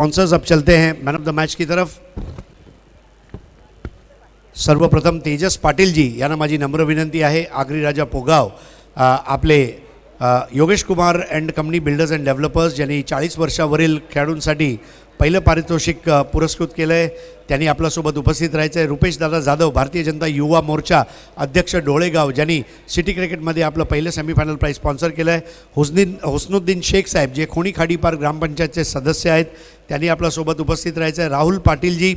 Sponsors अब चलते हैं मैन ऑफ द मैच की तरफ। सर्वप्रथम तेजस पाटील जी यांना माझी नम्र विनंती आहे, आगरी राजा पोगाव आपले Yogesh Kumar and company builders and developers ज्यांनी 40 वर्षावरील खेळाडूंसाठी पहिलं पारितोषिक पुरस्कृत केलं आहे, त्यांनी आपल्यासोबत उपस्थित राहायचं आहे। रुपेश दादा जाधव भारतीय जनता युवा मोर्चा अध्यक्ष डोळेगाव ज्यांनी सिटी क्रिकेटमध्ये आपलं पहिलं सेमीफायनल प्राइज स्पॉन्सर केलं आहे। हुस्नुद्दीन शेख साहेब जे खोणी खाडीपार ग्रामपंचायतचे सदस्य आहेत, त्यांनी आपल्यासोबत उपस्थित राहायचं आहे। राहुल पाटील जी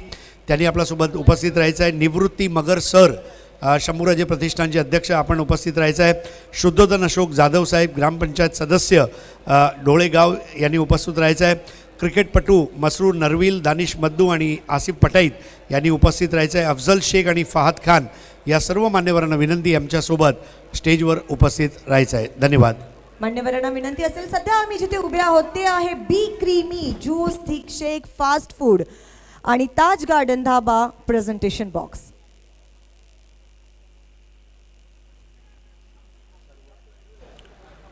त्यांनी आपल्यासोबत उपस्थित राहायचं आहे। निवृत्ती मगर सर शंभूराजे प्रतिष्ठानचे अध्यक्ष आपण उपस्थित राहायचं आहे। शुद्धोधन अशोक जाधव साहेब ग्रामपंचायत सदस्य डोळेगाव यांनी उपस्थित राहायचं आहे। क्रिकेटपटू मसरूर नरविल, दानिश मद्दू आणि आसिफ पटाईत यांनी उपस्थित राहायचं आहे। अफजल शेख आणि फहाद खान या सर्व मान्यवरांना विनंती आमच्यासोबत स्टेजवर उपस्थित राहायचं आहे। धन्यवाद। मान्यवरांना विनंती असेल, सध्या आम्ही जिथे उभे आहोत ते आहे B creamy juice thick shake fast food आणि Taj garden dhaba presentation box.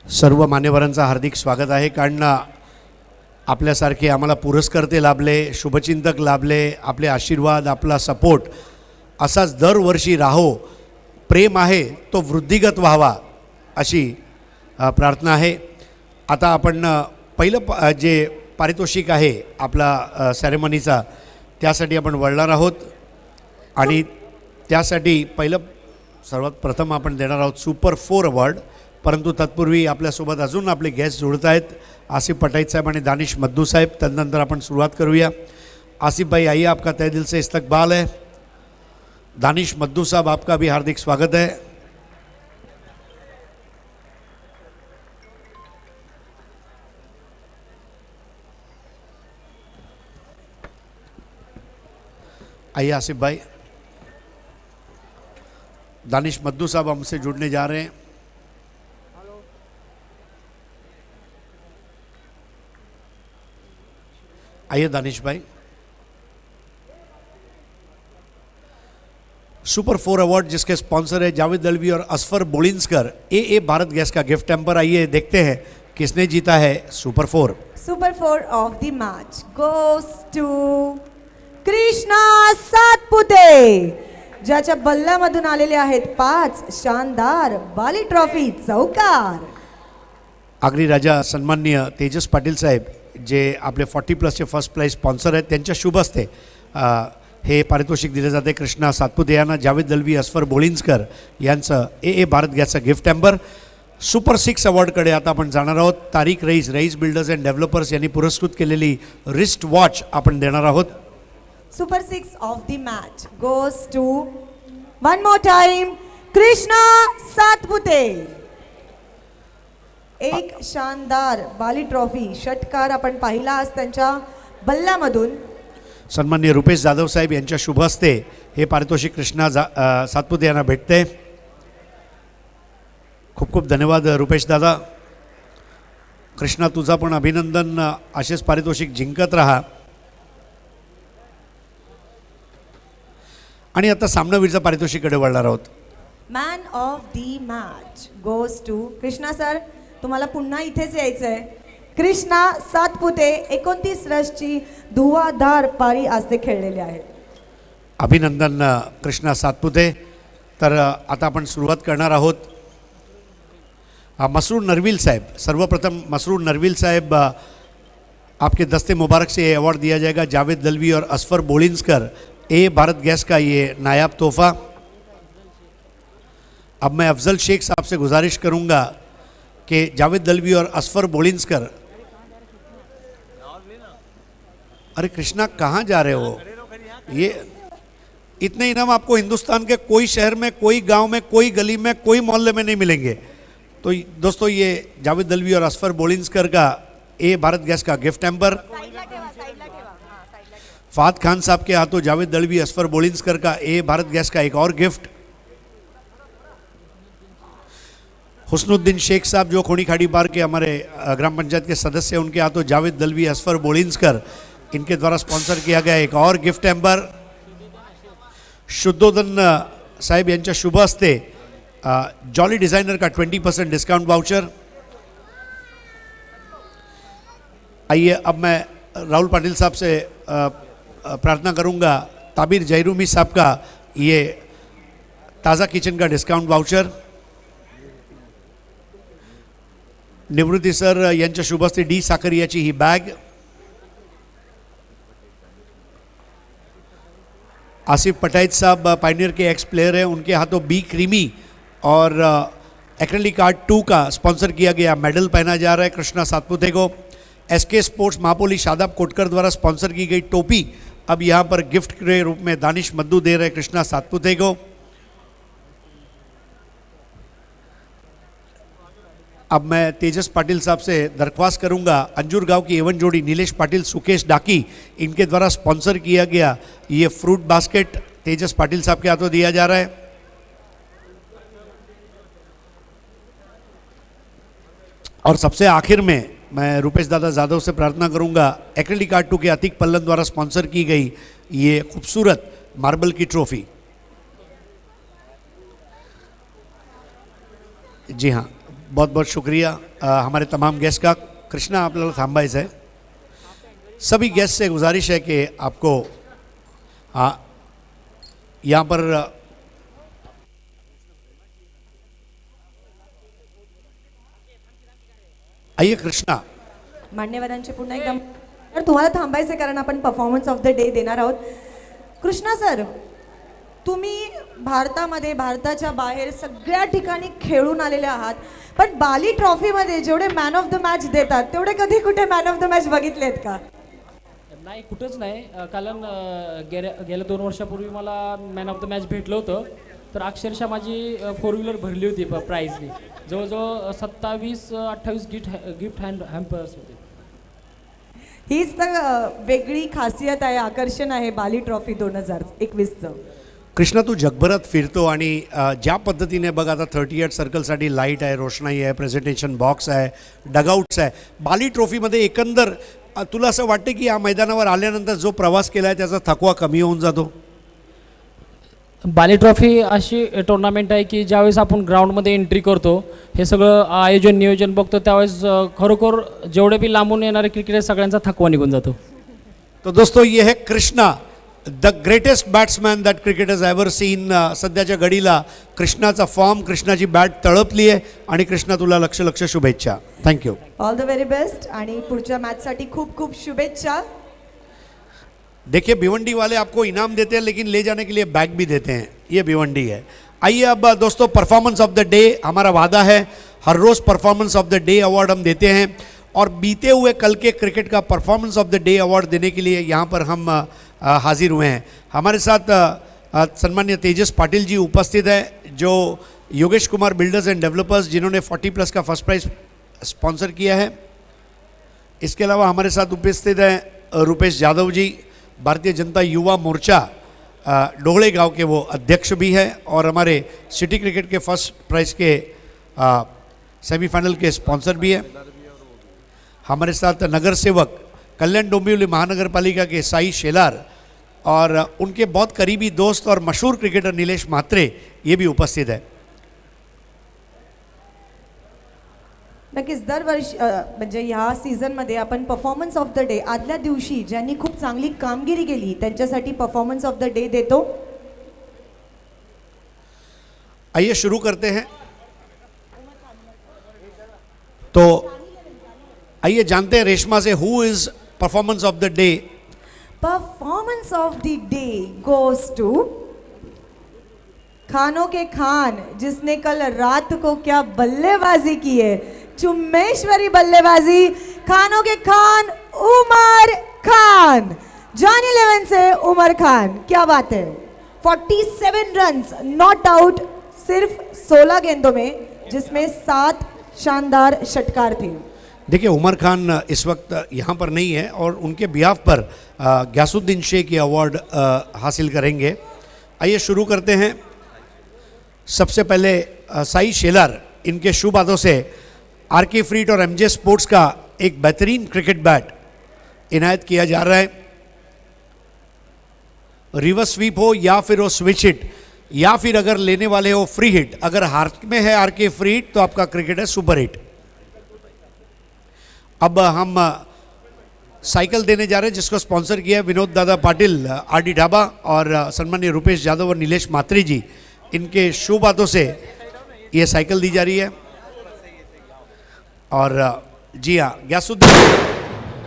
सर्व मान्यवरांचं हार्दिक स्वागत आहे। कारण आपल्यासारखे आम्हाला पुरस्कर्ते लाभले, शुभचिंतक लाभले, आपले आशीर्वाद, आपला सपोर्ट असाच दरवर्षी राहो। प्रेम आहे तो वृद्धिगत व्हावा अशी प्रार्थना आहे। आता आपण पहिलं जे पारितोषिक आहे आपला सेरेमनीचा त्यासाठी आपण वळणार आहोत आणि त्यासाठी पहिलं सर्वात प्रथम आपण देणार आहोत सुपर 4 अवॉर्ड। परंतु तत्पूर्वी आपल्यासोबत अजून आपले गेस्ट जुळत आहेत, आसिफ पटाईत साहब आणि दानिश मद्दू साहब। तदनंतर आपण सुरुवात करूया। आसिफ भाई आइए, आपका तहे दिल से इस्तकबाल है। दानिश मद्दू साहब आपका भी हार्दिक स्वागत है। आइए आसिफ भाई। दानिश मद्दू साहब हमसे जुड़ने जा रहे हैं। आइए दानिश भाई। सुपर 4 अवार्ड जिसके स्पॉन्सर है जावेद दलवी और असफर बोलिंस्कर ए भारत गैस का गिफ्ट टेम्पर। आइए देखते हैं किसने जीता है super 4। Super 4 of the match goes to Krishna Satpute, ज्याच्या बल्ल्यामधून आलेले आहेत 5 शानदार बाली ट्रॉफी चौकार। आगरी राजा सन्माननीय तेजस पाटील साहेब जे आपले 40+ फर्स्ट प्राइज स्पॉन्सर आहेत, त्यांच्या शुभ हस्ते हे पारितोषिक दिले जाते। कृष्णा सातपुते यांना जावेद दलवी, असफर बोलिंस्कर यांचं ए भारत गॅसचं गिफ्ट टेम्पर। सुपर 6 अवॉर्डकडे आता आपण जाणार आहोत। Tariq Rais builders and developers यांनी पुरस्कृत केलेली रिस्ट वॉच आपण देणार आहोत। Super 6 of the match goes to one more time Krishna Satpute. एक शानदार बाली ट्रॉफी षटकार आपण पाहिला आज त्यांच्या बल्ल्यामधून। सन्माननीय रुपेश जाधव साहेब यांच्या शुभ हस्ते हे पारितोषिक कृष्णा सातपुते यांना भेटते। खूप खूप धन्यवाद रुपेश दादा। कृष्णा तुझा पण अभिनंदन, असेच पारितोषिक जिंकत रहा। आणि आता सामनावीरच्या पारितोषिककडे वळणार आहोत। Man of the match goes to Krishna sir, तुम्हाला पुन्हा इथेच यायचं आहे। कृष्णा सातपुते 29 रनची धुवाधार पारी आज ते खेळलेले आहेत। अभिनंदन कृष्णा सातपुते। तर आता आपण सुरुवात करणार आहोत। मसरूर नरविल साहब, सर्वप्रथम मसरूर नरविल साहब आपके दस्ते मुबारक से ये अवार्ड दिया जाएगा। जावेद दलवी और असफर बोलिंस्कर ए भारत गैस का ये नायाब तोहफा। अब मैं अफजल शेख साहब से गुजारिश करूंगा कि जावेद दलवी और असफर बोलिंस्कर, अरे कृष्णा कहाँ जा रहे हो? ये इतने इनाम आपको हिंदुस्तान के कोई शहर में, कोई गांव में, कोई गली में, कोई मोहल्ले में नहीं मिलेंगे। तो दोस्तों ये जावेद दलवी और असफर बोलिंस्कर का ए भारत गैस का गिफ्ट टेम्पर। फहाद खान साहब के हाथों जावेद दलवी, असफर बोलिंस्कर का ए भारत गैस का एक और गिफ्ट। हुस्नुद्दीन शेख साहब जो खोणी खाड़ी पार के हमारे ग्राम पंचायत के सदस्य हैं, उनके हाथों जावेद दलवी, असफर बोलिंस्कर इनके द्वारा स्पॉन्सर किया गया एक और गिफ्ट टेम्पर। शुद्धोधन साहेब यांच्या शुभ हस्ते जॉली डिज़ाइनर का 20% डिस्काउंट वाउचर। आइए अब मैं राहुल पाटिल साहब से प्रार्थना करूंगा ताबिर जयरूमी साहब का ये ताज़ा किचन का डिस्काउंट वाउचर, निवृत्ती सर यांच्या शुभ हस्ते डी साकरियाची ही बॅग, आसिफ पटाइट साहब पायनियर के एक्स प्लेयर हैं, उनके हाथों बी क्रीमी और एक्रेलिक आर्ट 2 का स्पॉन्सर किया गया मेडल पहना जा रहा है कृष्णा सातपुते को। एसके स्पोर्ट्स महापोली शादाब कोटकर द्वारा स्पॉन्सर की गई टोपी अब यहाँ पर गिफ्ट के रूप में दानिश मद्दू दे रहे कृष्णा सातपुते को। अब मैं तेजस पाटिल साहब से दरख्वास्त करूंगा अंजुर गांव की एवन जोड़ी नीलेश पाटिल सुकेश डाकी, इनके द्वारा स्पॉन्सर किया गया ये फ्रूट बास्केट तेजस पाटिल साहब के हाथों दिया जा रहा है। और सबसे आखिर में मैं रुपेश दादा जाधव से प्रार्थना करूंगा एक्रेलिक आर्ट 2 के अतीक पल्लन द्वारा स्पॉन्सर की गई ये खूबसूरत मार्बल की ट्रॉफी। जी हाँ, बहुत बहुत शुक्रिया हमारे तमाम गेस्ट का। कृष्णा आपल्याला थांबायचं आहे। सभी गेस्ट से गुजारिश है कि आपको यहाँ पर आइए कृष्णा। मान्यवरांचे पुन्हा एकदा तर तुम्हाला थांबायचं कारण आपण परफॉर्मन्स ऑफ द डे देणार आहोत। कृष्णा सर, तुम्ही भारतामध्ये भारताच्या बाहेर सगळ्या ठिकाणी खेळून आलेले आहात, पण बाली ट्रॉफीमध्ये जेवढे मॅन ऑफ द मॅच देतात तेवढे कधी कुठे मॅन ऑफ द मॅच बघितलेत का? नाही, कुठंच नाही। कारण गेल्या 2 वर्षापूर्वी मला मॅन ऑफ द मॅच भेटलं होतं, तर अक्षरशः माझी 4 व्हीलर भरली होती प्राईजनी। जवळजवळ 27-28 गिफ्ट हॅम्पर्स होते। हीच तर वेगळी खासियत आहे, आकर्षण आहे बाली ट्रॉफी 2021चं। कृष्णा, तू जगभरात फिरतो आणि ज्या पद्धतीने बघ आता 38 सर्कलसाठी लाईट आहे, रोषणाई आहे, प्रेझेंटेशन बॉक्स आहे, डगआउट्स आहे, बाली ट्रॉफीमध्ये एकंदर तुला असं वाटतं की या मैदानावर आल्यानंतर जो प्रवास केला आहे त्याचा थकवा कमी होऊन जातो? बाली ट्रॉफी अशी टुर्नामेंट आहे की ज्यावेळेस आपण ग्राउंडमध्ये एंट्री करतो, हे सगळं आयोजन नियोजन बघतो, त्यावेळेस खरोखर जेवढे बी लांबून येणारे क्रिकेटर सगळ्यांचा थकवा निघून जातो। तो दोस्तों ये है Krishna, the greatest batsman that cricket has ever seen. सध्याच्या घडीला कृष्णाचा फॉर्म, कृष्णाची बॅट तळपली आहे आणि कृष्णा तुला लक्ष शुभेच्छा। Thank you, all the very best आणि पुढच्या मॅचसाठी खूप खूप शुभेच्छा। देखिए भिवंडी वाले आपको इनाम देते हैं लेकिन ले जाने के लिए बैग भी देते हैं, ये भिवंडी है। आइए अब दोस्तों परफॉर्मेंस ऑफ द डे, हमारा वादा है हर रोज़ performance of the day award हम देते हैं और बीते हुए कल के क्रिकेट का performance of the day award देने के लिए यहाँ पर हम हाजिर हुए हैं। हमारे साथ सम्मान्य तेजस पाटिल जी उपस्थित हैं, जो Yogesh Kumar builders and developers जिन्होंने 40+ का फर्स्ट प्राइज स्पॉन्सर किया है। इसके अलावा हमारे साथ उपस्थित हैं रुपेश यादव जी, भारतीय जनता युवा मोर्चा डोहड़े गांव के वो अध्यक्ष भी हैं और हमारे सिटी क्रिकेट के फर्स्ट प्राइज के सेमीफाइनल के स्पॉन्सर भी हैं। हमारे साथ नगर सेवक कल्याण डोंबिवली महानगर पालिका के साई शेलार और उनके बहुत करीबी दोस्त और मशहूर क्रिकेटर नीलेश म्हात्रे ये भी उपस्थित है। नक्कीच दरवर्षी म्हणजे ह्या सीझनमध्ये आपण परफॉर्मन्स ऑफ द डे आदल्या दिवशी ज्यांनी खूप चांगली कामगिरी केली त्यांच्यासाठी परफॉर्मन्स ऑफ द डे देतो। आइए शुरू करते हैं। तो आइए जानते हैं रेशमा से who is performance of the day. Performance of the day goes to खानों के खान, जिसने कल रात को क्या बल्लेबाजी की है, चुम्मेश्वरी बल्लेबाजी, खानों के खान उमर खान, जॉन 11 से उमर खान, क्या बात है। 47 रन्स नॉट आउट सिर्फ 16 गेंदों में, जिसमें 7 शानदार षटकार थे। देखिए उमर खान इस वक्त यहाँ पर नहीं है और उनके बिहाफ पर ग्यासुद्दीन शेख ये अवार्ड हासिल करेंगे। आइए शुरू करते हैं। सबसे पहले साई शेलार, इनके शुभ हाथों से आरके फ्रीट और एमजे स्पोर्ट्स का एक बेहतरीन क्रिकेट बैट इनायत किया जा रहा है। रिवर्स स्वीप हो या फिर हो स्विच हिट या फिर अगर लेने वाले हो फ्री हिट, अगर हाथ में है आरके फ्रीट तो आपका क्रिकेट है सुपर हिट। अब हम साइकिल देने जा रहे हैं, जिसको स्पॉन्सर किया है विनोद दादा पाटिल, आरडी ढाबा और सम्मानीय रुपेश यादव और नीलेश मात्री जी। इनके शुभ हाथों से ये साइकिल दी जा रही है। और जी हाँ गयासुद्दीन,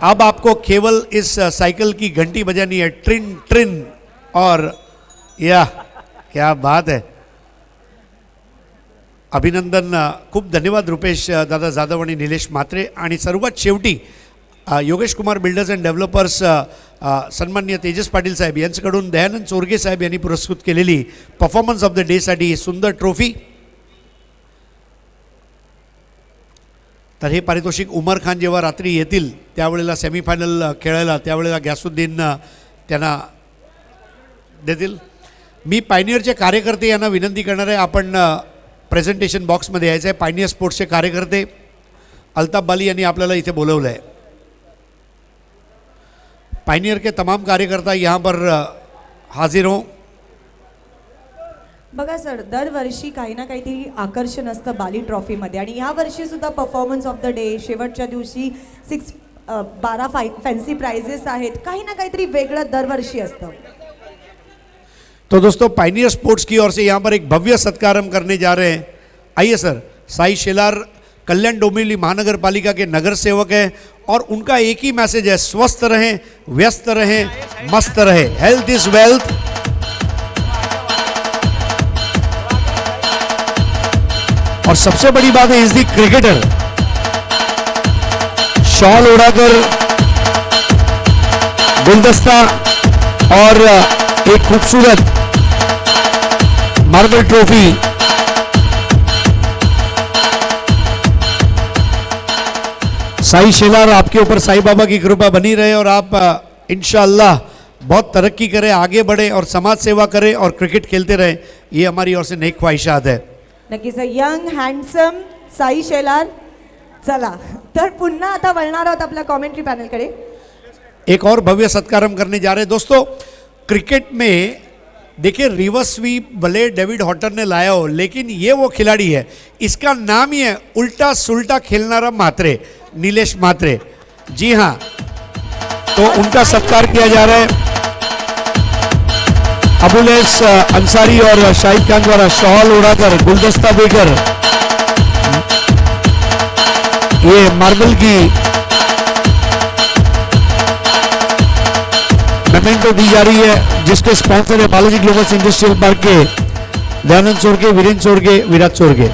अब आपको केवल इस साइकिल की घंटी बजानी है, ट्रिन ट्रिन। और या क्या बात है, अभिनंदन, खूप धन्यवाद रुपेश दादा जाधव आणि निलेश म्हात्रे। आणि सर्वात शेवटी Yogesh Kumar builders and developers सन्माननीय तेजस पाटील साहेब यांच्याकडून दयानंद चोरगे साहेब यांनी पुरस्कृत केलेली परफॉर्मन्स ऑफ द डे साठी ही सुंदर ट्रॉफी। तर हे पारितोषिक उमर खान जेव्हा रात्री येतील त्यावेळेला सेमीफायनल खेळायला, त्यावेळेला गयासुद्दीन त्यांना देतील। मी पायनियरचे कार्यकर्ते यांना विनंती करणार आहे, आपण प्रेझेंटेशन बॉक्समध्ये यायचं आहे। पायनियर स्पोर्ट्सचे कार्यकर्ते अल्ताफ बाली यांनी आपल्याला इथे बोलवलं है। पायनियर के तमाम कार्यकर्ता यहाँ पर हाजिर हों। बघा सर, दरवर्षी काही ना काहीतरी आकर्षण असतं बाली ट्रॉफीमध्ये आणि या वर्षी सुद्धा परफॉर्मन्स ऑफ द डे, शेवटच्या दिवशी 12 फॅन्सी प्राइजेस आहेत, काही ना काहीतरी वेगळं दरवर्षी असतं। तो दोस्तों पायनियर स्पोर्ट्स की ओर से यहाँ पर एक भव्य सत्कार हम करने जा रहे हैं। आइए सर, साई शेलार कल्याण डोंबिवली महानगर पालिका के नगर सेवक हैं और उनका एक ही मैसेज है, स्वस्थ रहें, व्यस्त रहें, मस्त रहें, हेल्थ इज वेल्थ। और सबसे बड़ी बात है, इज द क्रिकेटर। शॉल उड़ाकर गुलदस्ता और एक खूबसूरत मार्बल ट्रॉफी साई शेलार, आपके ऊपर साईं बाबा की कृपा बनी रहे और आप इंशाअल्लाह बहुत तरक्की करें, आगे बढ़े और समाज सेवा करें और क्रिकेट खेलते रहें, ये हमारी ओर से नेक ख्वाहिशात है। नक्कीच यंग हँडसम साई शेलार। चला तर पुन्हा आता वळणार आहोत आपल्या कॉमेंट्री पॅनलकडे। एक और भव्य सत्कार हम करने जा रहे हैं। दोस्तों क्रिकेट में देखिए रिवर्स स्वीप भले डेविड हॉटर ने लाया हो, लेकिन ये वो खिलाड़ी है, इसका नाम ही है उल्टा सुल्टा खेलनारा म्हात्रे, नीलेश म्हात्रे। जी हाँ, तो उनका सत्कार किया जा रहा है। अबुलेस अंसारी और शाहिद खान द्वारा शॉल उड़ाकर, गुलदस्ता देकर ये मार्बल की मेमेंटो दी जा रही है, जिसके स्पॉन्सर है बालाजी ग्लोबल इंडस्ट्रियल पार्क के दयानंद चोरगे, वीरेंद्र चोरगे, विराट चोरगे।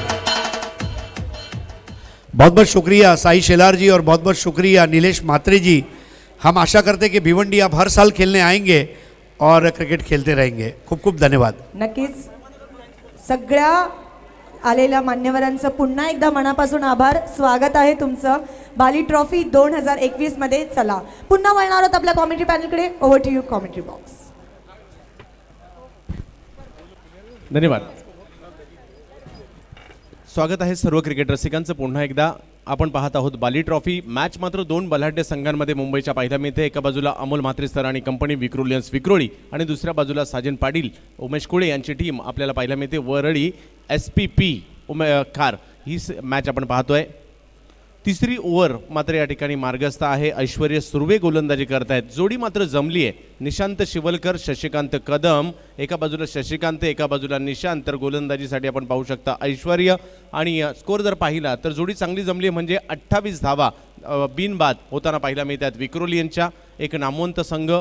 बहुत बहुत शुक्रिया साई शेलार जी और बहुत बहुत शुक्रिया नीलेश म्हात्रे जी। हम आशा करते हैं कि भिवंडी आप हर साल खेलने आएंगे और क्रिकेट खेलते रहेंगे। खूप खूप धन्यवाद। नक्कीच सगळ्या आलेल्या मान्यवरांचं पुन्हा एकदा मनापासून आभार, स्वागत आहे तुमचं बाली ट्रॉफी 2021 मध्ये। चला पुन्हा वळणार आहोत आपल्या कॉमेंट्री पॅनलकडे। Over to you commentary box. धन्यवाद। स्वागत आहे सर्व क्रिकेट रसिकांचं पुन्हा एकदा। आपण पाहत आहोत बाली ट्रॉफी मॅच मात्र दोन बलाढ्य संघांमध्ये मुंबईच्या पाहायला मिळते। एका बाजूला अमोल म्हात्रे सर आणि कंपनी विक्रोलियन्स विक्रोळी आणि दुसऱ्या बाजूला साजन पाटील उमेश कुळे यांची टीम आपल्याला पाहायला मिळते। वरळी SPP कार ही मॅच आपण पाहतोय। तिसरी ओव्हर मात्र या ठिकाणी मार्गस्थ आहे। ऐश्वर्य सुर्वे गोलंदाजी करतायत, जोडी मात्र जमली आहे। निशांत शिवलकर, शशिकांत कदम, एका बाजूला शशिकांत, एका बाजूला निशांत। तर गोलंदाजीसाठी आपण पाहू शकता ऐश्वर्य। आणि स्कोर जर पाहिला तर जोडी चांगली जमली आहे, म्हणजे 28 धावा बिनबाद होताना पाहायला मिळतात। विक्रोलियनच्या एक नामवंत संघ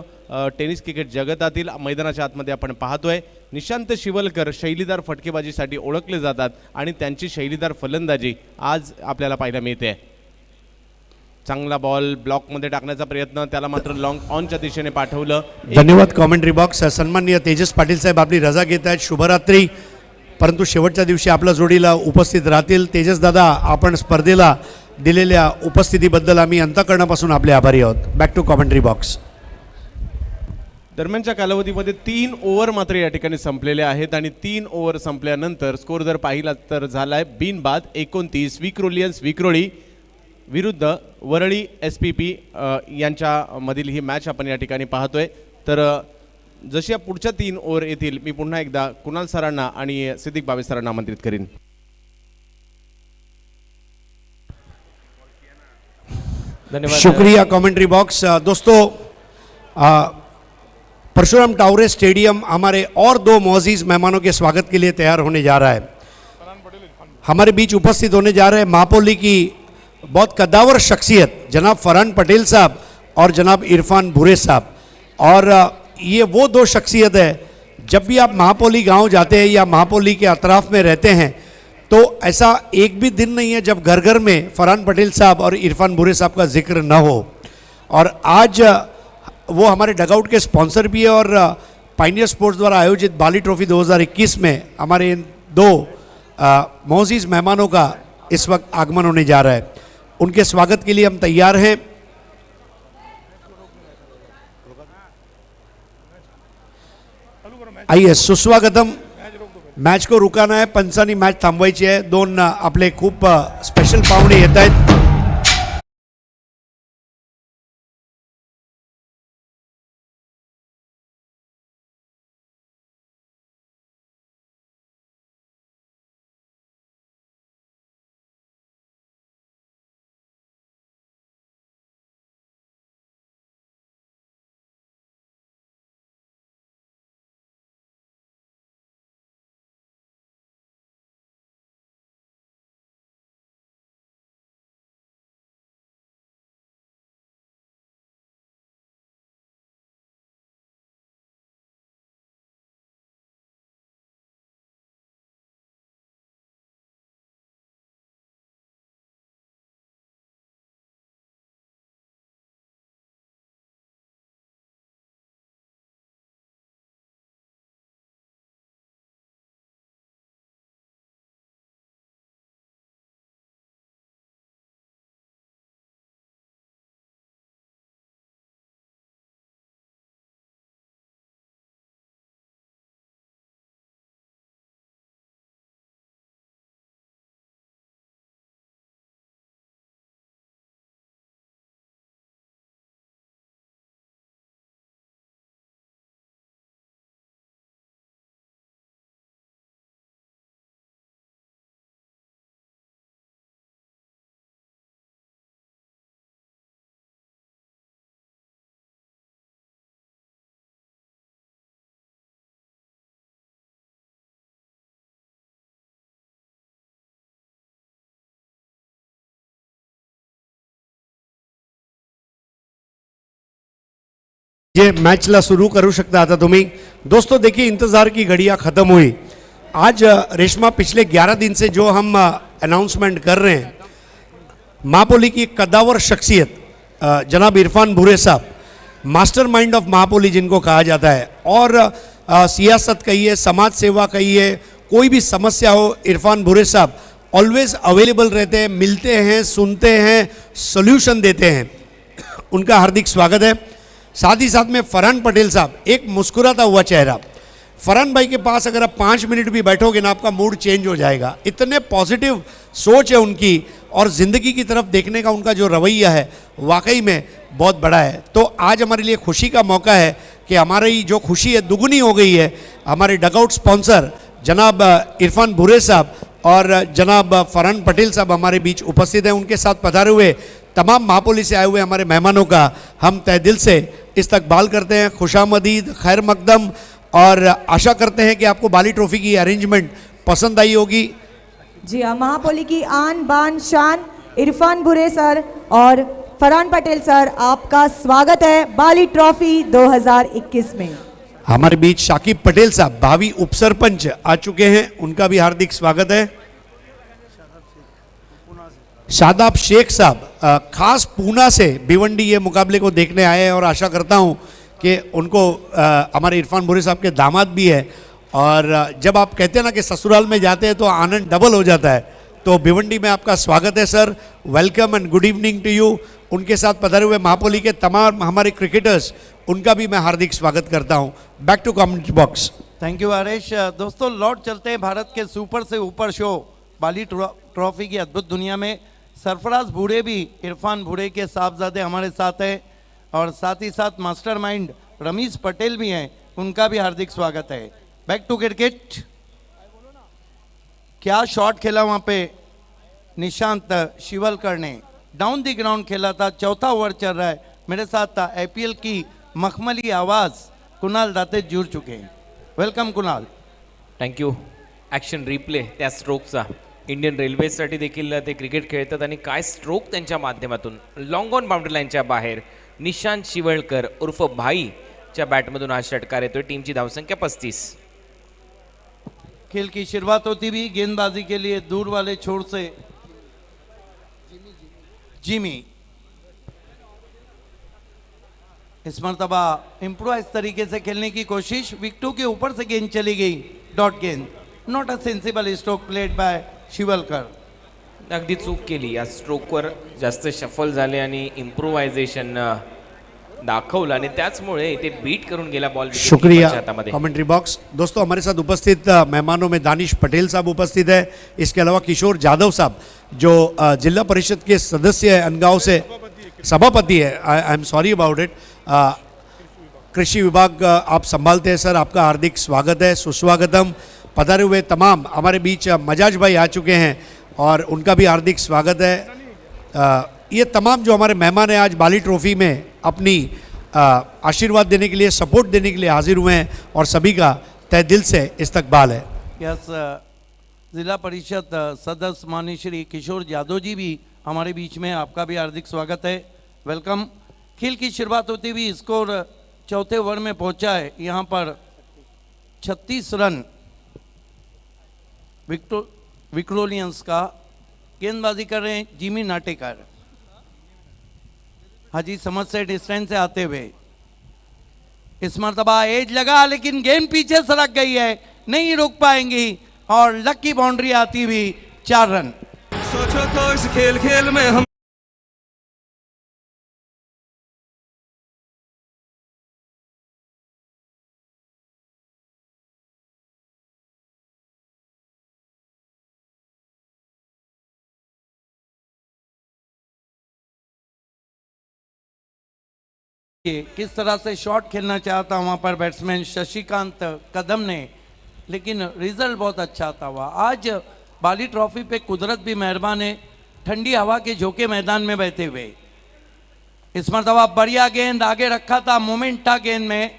टेनिस क्रिकेट जगतातील मैदानाच्या आतमध्ये आपण पाहतोय। निशांत शिवलकर शैलीदार फटकेबाजीसाठी ओळखले जातात आणि त्यांची शैलीदार फलंदाजी आज आपल्याला पाहायला मिळते। चांगला बॉल ब्लॉकमध्ये टाकण्याचा प्रयत्न, त्याला मात्र लॉंग ऑनच्या दिशेने पाठवलं। धन्यवाद कॉमेंट्री बॉक्स। सन्माननीय तेजस पाटील साहेब आपली रजा घेत आहेत, शुभरात्री। परंतु शेवटच्या दिवशी आपल्या जोडीला उपस्थित राहतील। तेजस दादा, आपण स्पर्धेला दिलेल्या उपस्थितीबद्दल आम्ही अंतःकरणापासून आपले आभारी आहोत। Back to commentary box. दरम्यानच्या कालावधीमध्ये 3 ओव्हर मात्र या ठिकाणी संपलेले आहेत आणि 3 ओव्हर संपल्यानंतर स्कोर जर पाहिला तर झालाय बिनबाद 29। विक्रोलियन्स विक्रोळी विरुद्ध वरळी SPP यांच्या मधील ही मॅच आपण या ठिकाणी पाहतोय। तर जशी पुढच्या 3 ओव्हर येतील, मी पुन्हा एकदा कुणाल सरांना आणि सिद्दीक बावे सरांना आमंत्रित करीन। धन्यवाद। शुक्रिया कमेंट्री बॉक्स। दोस्तों परशुराम टावरे स्टेडियम हमारे और दो मोअज़्ज़िज़ मेहमानों के स्वागत के लिए तैयार होने जा रहा है। हमारे बीच उपस्थित होने जा रहे हैं मापोली की बहुत कद्दावर शख्सियत जनाब फरहान पटेल साहब और जनाब इरफान भूरे साहब। और ये वो दो शख्सियत है, जब भी आप महापोली गांव जाते हैं या महापोली के अतराफ में रहते हैं तो ऐसा एक भी दिन नहीं है जब घर घर में फरहान पटेल साहब और इरफान भूरे साहब का जिक्र न हो। और आज वो हमारे डगआउट के स्पॉन्सर भी है और पाइनियर स्पोर्ट्स द्वारा आयोजित बाली ट्रॉफी 2021 में हमारे इन दो मोअज़्ज़िज़ मेहमानों का इस वक्त आगमन होने जा रहा है। उनके स्वागत के लिए हम तैयार हैं। आइए सुस्वागतम। मॅच को रुकाना आहे, पंचांनी मॅच थांबवायची आहे। दोन आपले खूप स्पेशल पाहुणे येत आहेत। जे मॅचला सुरू करू शकता आता तुम्ही। दोस्तों देखिए इंतज़ार की घड़ियां ख़त्म हुई। आज रेशमा पिछले 11 दिन से जो हम अनाउंसमेंट कर रहे हैं, महापोली की कद्दावर शख्सियत जनाब इरफान भूरे साहब, मास्टरमाइंड ऑफ महापोली जिनको कहा जाता है, और सियासत कहिए, समाज सेवा कहिए, कोई भी समस्या हो इरफान भूरे साहब ऑलवेज अवेलेबल रहते हैं, मिलते हैं, सुनते हैं, सोल्यूशन देते हैं। उनका हार्दिक स्वागत है। साथ ही साथ में फरहान पटेल साहब, एक मुस्कुराता हुआ चेहरा। फरहान भाई के पास अगर आप 5 मिनट भी बैठोगे ना, आपका मूड चेंज हो जाएगा। इतने पॉजिटिव सोच है उनकी और ज़िंदगी की तरफ देखने का उनका जो रवैया है वाकई में बहुत बड़ा है। तो आज हमारे लिए खुशी का मौका है कि हमारी जो खुशी है दुगनी हो गई है। हमारे डगआउट स्पॉन्सर जनाब इरफान भूरे साहब और जनाब फरहान पटेल साहब हमारे बीच उपस्थित हैं। उनके साथ पधारे हुए तमाम महापोली से आए हुए हमारे मेहमानों का हम तहे दिल से इस्तकबाल करते हैं। खुशामदीद, खैर मकदम, और आशा करते हैं कि आपको बाली ट्रॉफी की अरेंजमेंट पसंद आई होगी। जी हाँ, महापोली की आन बान शान इरफान भूरे सर और फरहान पटेल सर, आपका स्वागत है बाली ट्रॉफी 2021 में। हमारे बीच शाकिब पटेल साहब भावी उपसरपंच आ चुके हैं, उनका भी हार्दिक स्वागत है। शादाब शेख साहब खास पूना से भिवंडी ये मुकाबले को देखने आए हैं और आशा करता हूं कि उनको हमारे इरफान भूरे साहब के दामाद भी है। और जब आप कहते हैं ना कि ससुराल में जाते हैं तो आनंद डबल हो जाता है, तो भिवंडी में आपका स्वागत है sir. Welcome and good evening to you. उनके साथ पधारे हुए महापोली के तमाम हमारे क्रिकेटर्स, उनका भी मैं हार्दिक स्वागत करता हूं। Back to comment box. Thank you Aresh. दोस्तों लौट चलते हैं भारत के सुपर से ऊपर शो बाली ट्रॉफी की अद्भुत दुनिया में। सरफराज भूरे भी, इरफान भूरे के साहबजादे हमारे साथ हैं, और साथ ही साथ मास्टरमाइंड रमीज पटेल भी हैं, उनका भी हार्दिक स्वागत है। Back to cricket. क्या शॉट खेला वहाँ पे निशांत शिवलकर ने, डाउन द ग्राउंड खेला था, चौथा ओवर चल रहा है। मेरे साथ था आईपीएल की मखमली आवाज कुणाल दाते जुड़ चुके हैं। Welcome Kunal. Thank you. Action replay त्या स्ट्रोकचा इंडियन रेल्वेसाठी देखील ते क्रिकेट खेळतात आणि काय स्ट्रोक त्यांच्या माध्यमातून लॉंग ऑन बाउंड्री लाईनच्या बाहेर निशांत शिवळकर उर्फ भाईच्या बॅटमधून हा षटकार येतोय. टीमची धावसंख्या 35. खेल की शुरुआत होती भी गेंदबाजी के लिए दूर वाले छोर से जिमी। इस मरतबा इम्प्रोवाइज तरीके से खेलने की कोशिश, विकेटों के ऊपर से गेंद चली गई, डॉट गेंद, not a sensible stroke played by Shivalkar. अगदी चूक केली या स्ट्रोकवर, जास्त शफल झाले आणि इम्प्रोव्हायझेशन दाखवलं आणि त्याचमुळे ते बीट करून गेला बॉल शुक्रिया हातामध्ये. Commentary box. दोस्तों हमारे साथ उपस्थित मेहमानों में दानिश पटेल साहब उपस्थित है, इसके अलावा किशोर जादव साहब जो जिला परिषद के सदस्य है, अनगांव से सभापति है, I am sorry about it, कृषि विभाग आप संभालते हैं सर, आपका हार्दिक स्वागत है, सुस्वागतम। पधारे हुए तमाम हमारे बीच मजाज भाई आ चुके हैं और उनका भी हार्दिक स्वागत है। ये तमाम जो हमारे मेहमान हैं आज बाली ट्रॉफी में अपनी आशीर्वाद देने के लिए, सपोर्ट देने के लिए हाजिर हुए हैं और सभी का तहे दिल से इस्तकबाल है। यस, जिला परिषद सदस्य माननीय श्री किशोर यादव जी भी हमारे बीच में, आपका भी हार्दिक स्वागत है, वेलकम। खेल की शुरुआत होती हुई स्कोर चौथे ओवर में पहुंचा है। यहाँ पर 36 रन विक्टोरियंस का। गेंदबाजी कर रहे हैं जिमी नाटेकर, हाजी समझ से डिस्टेंस से आते हुए। इस मरतबा एज लगा लेकिन गेंद पीछे सरक गई है, नहीं रोक पाएंगी और लकी बाउंड्री आती हुई 4 रन। सोचो तो इस खेल खेल में हम किस तरह से शॉट खेलना चाहता वहां पर बैट्समैन शशिकांत कदम ने, लेकिन रिजल्ट बहुत अच्छा था। वह आज बाली ट्रॉफी पे कुदरत भी मेहरबान है, ठंडी हवा के झोंके मैदान में बहते हुए। इस मरतबा बढ़िया गेंद आगे रखा था, मोमेंट था गेंद में,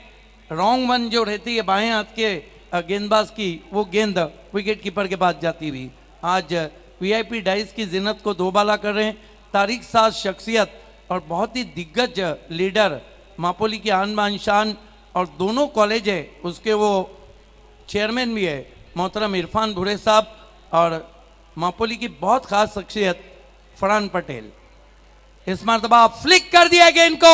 रॉन्ग वन जो रहती है बाएं हाथ के गेंदबाज की, वो गेंद विकेट कीपर के पास जाती हुई। आज वीआईपी डाइस की जिन्नत को दोबाला कर रहे हैं तारिक साज शख्सियत और बहुत ही दिग्गज लीडर, मापोली की आन बान शान, और दोनों कॉलेज है उसके वो चेयरमैन भी है मोहतरम इरफान भुरे साहब, और मापोली की बहुत खास शख्सियत फरहान पटेल। इस मरतबा फ्लिक कर दिया गेंद को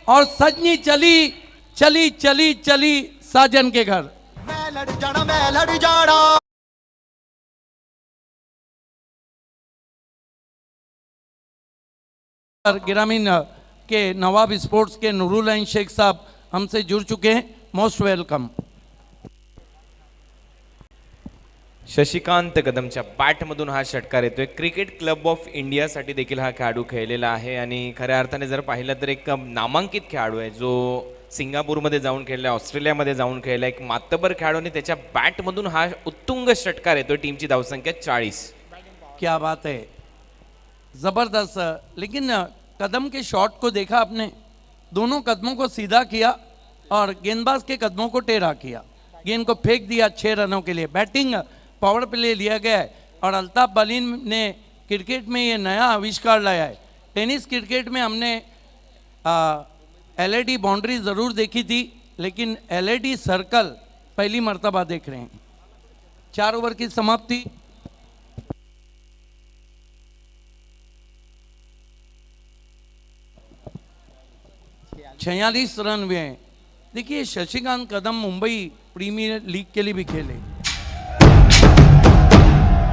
और सजनी चली चली चली चली साजन के घर। मैं लड़ जाना, मैं लड़ जाना। ग्रामीण के नवाब स्पोर्ट्स के नूरुल शेख साहब हमसे जुड़ चुके हैं, मोस्ट वेलकम। शशिकांत कदमच्या बॅटमधून हा षटकार येतोय। क्रिकेट क्लब ऑफ इंडियासाठी देखील हा खेळाडू खेळलेला आहे आणि खऱ्या अर्थाने जर पाहिलं तर एक नामांकित खेळाडू आहे जो सिंगापूरमध्ये जाऊन खेळला, ऑस्ट्रेलियामध्ये जाऊन खेळला, एक मातबर खेळाडू आणि त्याच्या बॅटमधून हा उत्तुंग षटकार येतोय। टीमची धावसंख्या 40। क्या बात है, जबरदस्त। लेकिन कदम के शॉट को देखा आपने, दोनों कदमों को सीधा किया और गेंदबाज के कदमों को टेढ़ा किया, गेंद को फेंक दिया 6 रनों के लिए। बैटिंग पावर प्ले लिया गया है और अल्ताफ बालीन ने क्रिकेट में ये नया आविष्कार लाया है। टेनिस क्रिकेट में हमने एलईडी बाउंड्री ज़रूर देखी थी, लेकिन एलईडी सर्कल पहली मर्तबा देख रहे हैं। 4 ओवर की समाप्ति। छियालीस रन हुए हैं। देखिए शशिकांत कदम मुंबई प्रीमियर लीग के लिए भी खेले।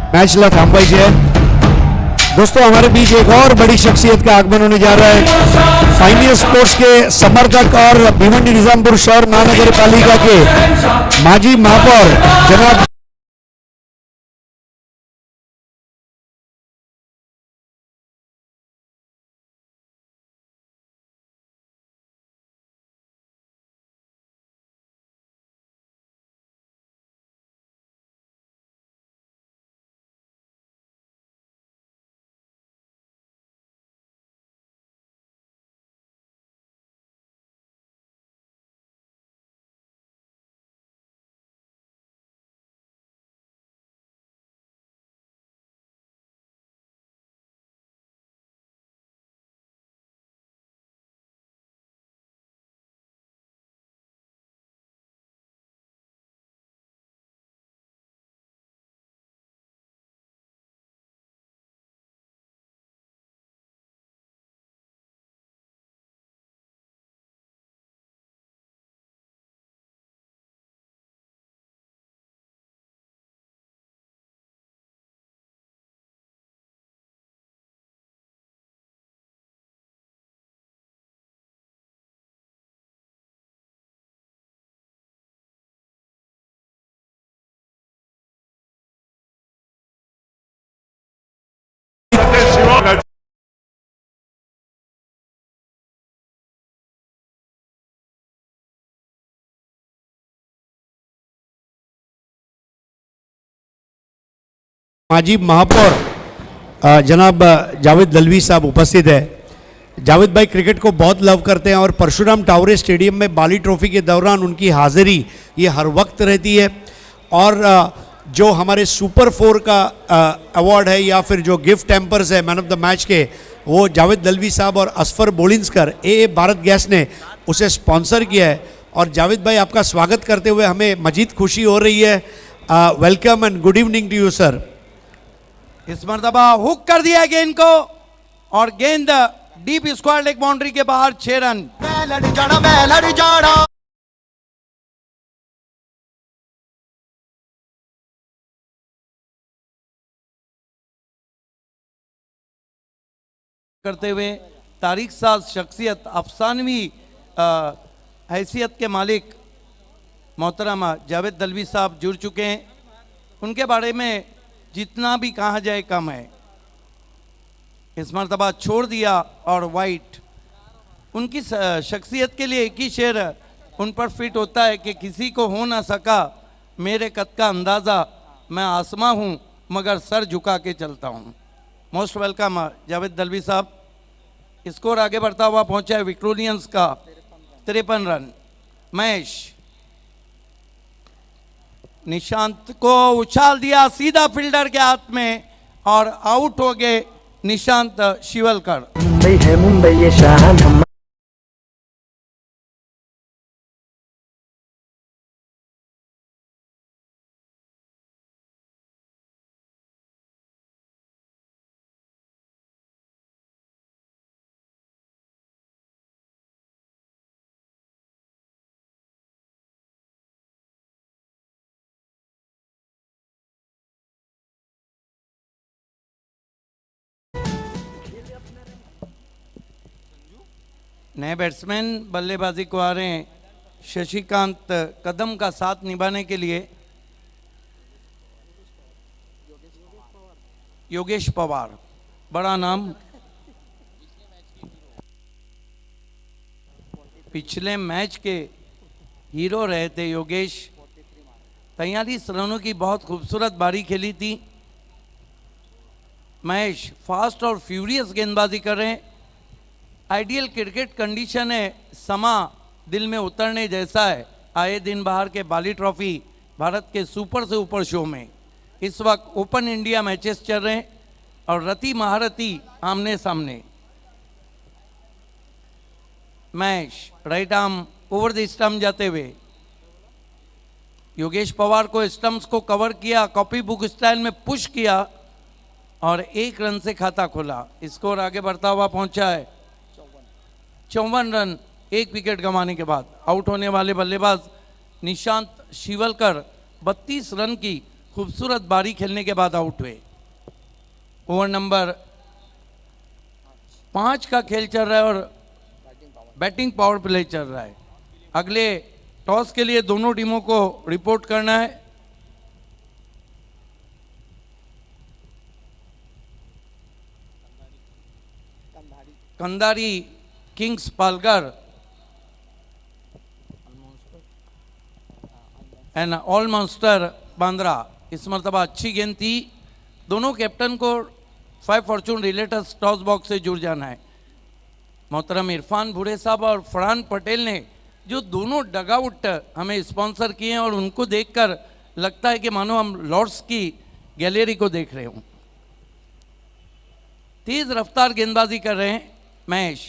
मैचला थांबवायचे आहे। दोस्तों हमारे बीच एक और बड़ी शख्सियत का आगमन होने जा रहा है। फाइनियर स्पोर्ट्स के समर्थक और भिवंडी निजामपुर शहर महानगर पालिका के माजी महापौर जनाब माजी महापौर जनाब जावेद दलवी साहब उपस्थित है। जावेद भाई क्रिकेट को बहुत लव करते हैं और परशुराम टावरे स्टेडियम में बाली ट्रॉफी के दौरान उनकी हाजिरी ये हर वक्त रहती है। और जो हमारे सुपर 4 का अवार्ड है या फिर जो गिफ्ट टैम्पर्स है मैन ऑफ द मैच के, वो जावेद दलवी साहब और असफर बोलिंसकर ए भारत गैस ने उसे स्पॉन्सर किया है। और जावेद भाई आपका स्वागत करते हुए हमें मजीद खुशी हो रही है। Welcome and good evening to you sir. इस मर्तबा हुक कर दिया गेंद को और गेंद डीप स्क्वायर लेग बाउंड्री के बाहर 6 रन। मैं लड़ जाना करते हुए तारिक साज शख्सियत अफसानवी हैसियत के मालिक मोहतरमा जावेद दलवी साहब जुड़ चुके हैं। उनके बारे में जितना भी कहा जाए कम है। इस मर्तबा छोड़ दिया और वाइट। उनकी शख्सियत के लिए एक ही शेर उन पर फिट होता है कि किसी को हो ना सका मेरे कद का अंदाज़ा, मैं आसमां हूँ मगर सर झुका के चलता हूँ। मोस्ट वेलकम जावेद दलवी साहब। स्कोर आगे बढ़ता हुआ पहुंचा है विक्टोरियंस का 53 रन। महेश निशांत को उछाल दिया सीधा फील्डर के हाथ में और आउट हो गए निशांत शिवलकर। मुंबई है मुंबई ये शान हम नए बैट्समैन बल्लेबाजी को आ रहे हैं शशिकांत कदम का साथ निभाने के लिए योगेश पवार, बड़ा नाम। पिछले मैच के हीरो रहे थे योगेश। 43 रनों की बहुत खूबसूरत बारी खेली थी। महेश फास्ट और फ्यूरियस गेंदबाजी कर रहे हैं। आइडियल क्रिकेट कंडीशन है, समा दिल में उतरने जैसा है। आए दिन बाहर के बाली ट्रॉफी भारत के सुपर से ऊपर शो में इस वक्त ओपन इंडिया मैचेस चल रहे हैं और रति महारथी आमने सामने। Match right arm over the stump जाते हुए योगेश पवार को स्टंप्स को कवर किया, कॉपी बुक स्टाइल में पुश किया और 1 रन से खाता खोला। स्कोर आगे बढ़ता हुआ पहुंचा है 54 रन 1 विकेट गंवाने के बाद। आउट होने वाले बल्लेबाज निशांत शिवलकर 32 रन की खूबसूरत बारी खेलने के बाद आउट हुए। ओवर नंबर 5 का खेल चल रहा है और बैटिंग पावर प्ले चल रहा है। अगले टॉस के लिए दोनों टीमों को रिपोर्ट करना है। Kandhari Kings Palghar and all monster Bandra. इस मरतबा अच्छी गेंद थी। दोनों कैप्टन को 5 फॉर्चून रिलेटर्स टॉस बॉक्स से जुड़ जाना है। मोहतरम इरफान भूरे साहब और फरहान पटेल ने जो दोनों डगआउट हमें स्पॉन्सर किए हैं और उनको देखकर लगता है कि मानो हम लॉर्ड्स की गैलरी को देख रहे हों। तेज रफ्तार गेंदबाजी कर रहे हैं महेश।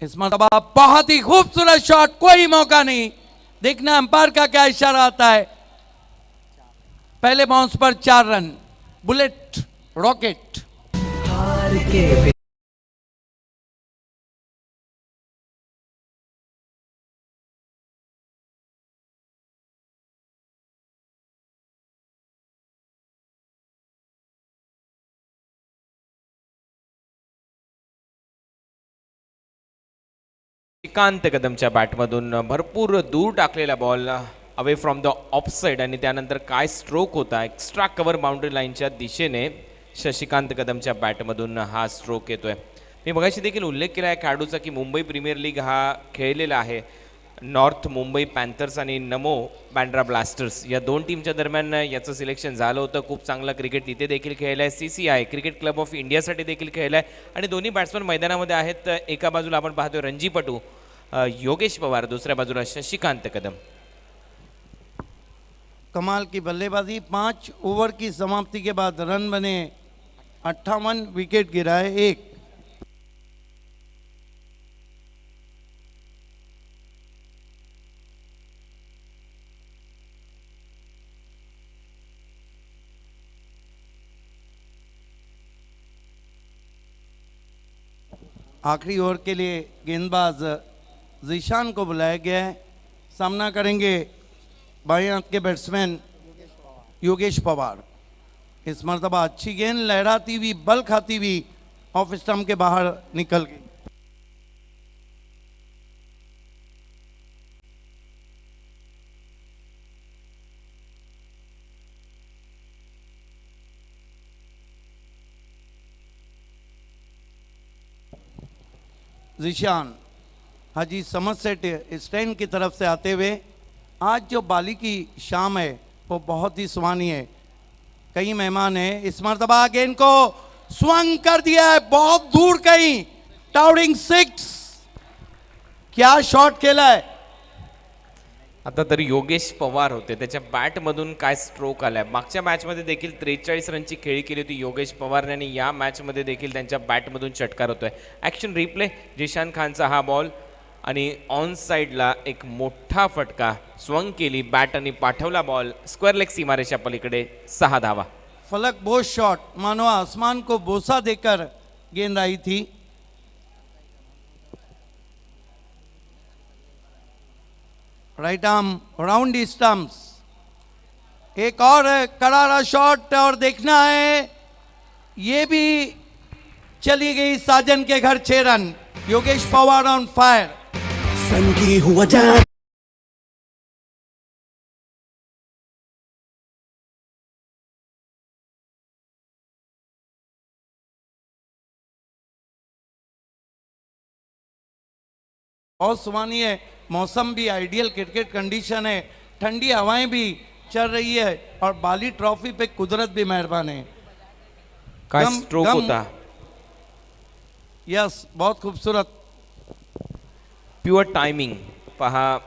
इस मरतबा बहुत ही खूबसूरत शॉट, कोई मौका नहीं। देखना अंपायर का क्या इशारा आता है। पहले बाउंस पर 4 रन। बुलेट रॉकेट हार के श्रीकांत कदमच्या बॅटमधून भरपूर दूर टाकलेला ball away from the of side आणि त्यानंतर काय स्ट्रोक होता एक्स्ट्रा कव्हर बाउंड्री लाईनच्या दिशेने शशिकांत कदमच्या बॅटमधून हा स्ट्रोक येतोय। मी मगाशी देखील उल्लेख केला आहे खेळाडूचा की मुंबई प्रीमियर लीग हा खेळलेला आहे नॉर्थ मुंबई पॅन्थर्स आणि नमो बँड्रा ब्लास्टर्स या दोन टीमच्या दरम्यान याचं सिलेक्शन झालं होतं. खूप चांगला क्रिकेट तिथे देखील खेळला आहे. CCI क्रिकेट क्लब ऑफ इंडियासाठी देखील खेळला आहे आणि दोन्ही बॅट्समन मैदानामध्ये आहेत. एका बाजूला आपण पाहतोय रणजीपटू योगेश पवार, दुसऱ्या बाजूला शशिकांत कदम. कमाल की बल्लेबाजी. 5 ओवर की समाप्ति के बाद रन बने 58, विकेट गिरा है 1. आखिरी ओवर के लिए गेंदबाज जीशान को बुलाया गया है. सामना करेंगे बाएं हाथ के बैट्समैन योगेश पवार. इस मरतबा अच्छी गेंद लहराती हुई, बल खाती हुई ऑफ स्टंप के बाहर निकल गई. जीशान हाजी समझ सेट स्टैंड की तरफ से आते हुए, आज जो बाली की शाम है वो बहुत ही सुहानी है. कई मेहमान हैं. इस मरतबा गेंद को स्वंग कर दिया है, बहुत दूर कहीं, टाउरिंग 6. क्या शॉट खेला है. आता तर योगेश पवार होते, त्याच्या बॅटमधून काय स्ट्रोक आलाय. मागच्या मॅचमध्ये देखील 43 रनची खेळी केली होती योगेश पवारने आणि या मॅचमध्ये देखील त्यांच्या बॅटमधून षटकार होतोय. Action replay. जिशान खानचा हा बॉल आणि ऑन साईडला एक मोठा फटका. स्वंग केली बॅट आणि पाठवला बॉल स्क्वेअर लेग सीमारेषा पलीकडे. 6 धावा. फलक बोस शॉट, मानो आसमान को बोसा देकर गेंद आई थी. राइट आर्म राउंड दी स्टंप्स. एक और करारा शॉट और देखना है, ये भी चली गई साजन के घर. 6 run. Yogesh Pawar on fire. संगी हुआ जा बहुत सुहानी है. मौसम भी आइडियल क्रिकेट कंडीशन है. ठंडी हवाएं भी चल रही है और बाली ट्रॉफी पे कुदरत भी मेहरबान है. काय स्ट्रोक होता. यस, बहुत खूबसूरत. प्युअर टायमिंग पहा.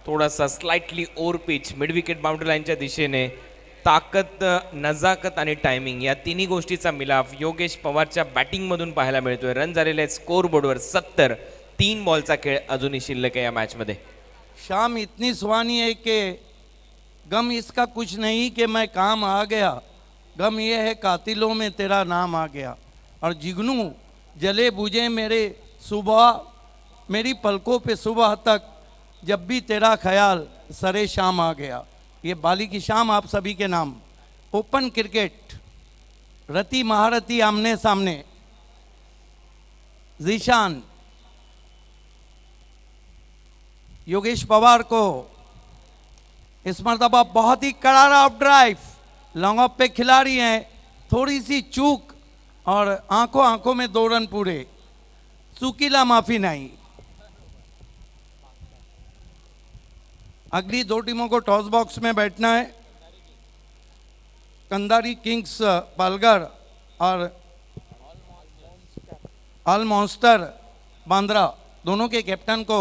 थोडासा slightly over pitch mid wicket boundary लाईनच्या दिशेने. ताकद, नजाकत आणि टायमिंग या तिन्ही गोष्टीचा मिलाफ योगेश पवारच्या बॅटिंगमधून पाहायला मिळतोय. रन झालेले आहेत स्कोर बोर्डवर 70. 3 बॉलचा खेळ अजूनही शिल्लक आहे या मॅचमध्ये. शाम इतनी सुहानी है कि गम इसका कुछ नहीं कि मैं काम आ गया, गम ये है कातिलों में तेरा नाम आ गया. और जिगनू जले बुझे मेरे सुबह, मेरी पलकों पे सुबह तक, जब भी तेरा ख्याल सरे शाम आ गया. ये बाली की शाम आप सभी के नाम. ओपन क्रिकेट, रति महारथी आमने सामने. जीशान योगेश पवार को इस मरतबा बहुत ही करारा ऑफ ड्राइव. लॉन्ग ऑफ पे खिलाड़ी हैं, थोड़ी सी चूक और आंखों आंखों में 2 रन पूरे. चुकीला माफी नहीं. अगली 2 टीमों को टॉस बॉक्स में बैठना है. कंदारी किंग्स पालघर और ऑल मॉन्स्टर बांद्रा, दोनों के कैप्टन को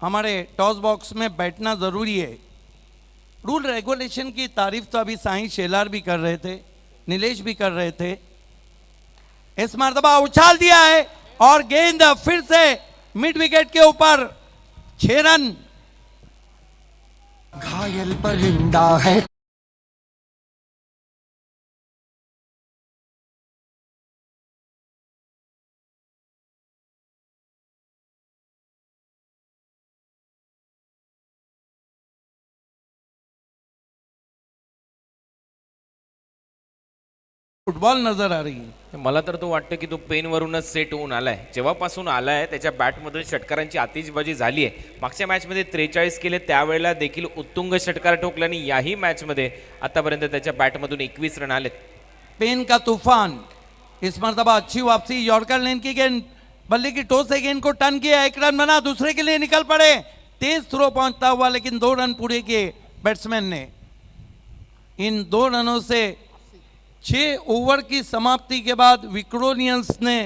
हमारे टॉस बॉक्स में बैठना ज़रूरी है. रूल रेगुलेशन की तारीफ तो अभी साईं शेलार भी कर रहे थे, नीलेश भी कर रहे थे. इस मरतबा उछाल दिया है और गेंद फिर से मिड विकेट के ऊपर. 6 रन. घायल परिंदा है. फुटबॉल नजर आ रही है. मला तर तो वाटतं की तो पेनवरूनच सेट होऊन आलाय. जेव्हापासून आलाय त्याच्या बॅटमधून षटकारांची आतिषबाजी झाली आहे. मागच्या मॅचमध्ये 43 केले, त्यावेळेला देखील उत्तुंग षटकार ठोकले आणि याही मॅचमध्ये आतापर्यंत त्याच्या बॅटमधून 21 रन आलेत. पेन का तूफान. इस मरतबा अच्छी वापसी. यॉर्कर लेन की गेंद, बल्ले की टोस से गेंद को टर्न किया. 1 रन बना. दूसरे के लिए निकल पड़े. तेज थ्रो पहुंचता हुआ, लेकिन 2 रन पूरे किए बैट्समैन ने। इन 2 रनों से 6 ओवर की समाप्ति के बाद विक्रोलियंस ने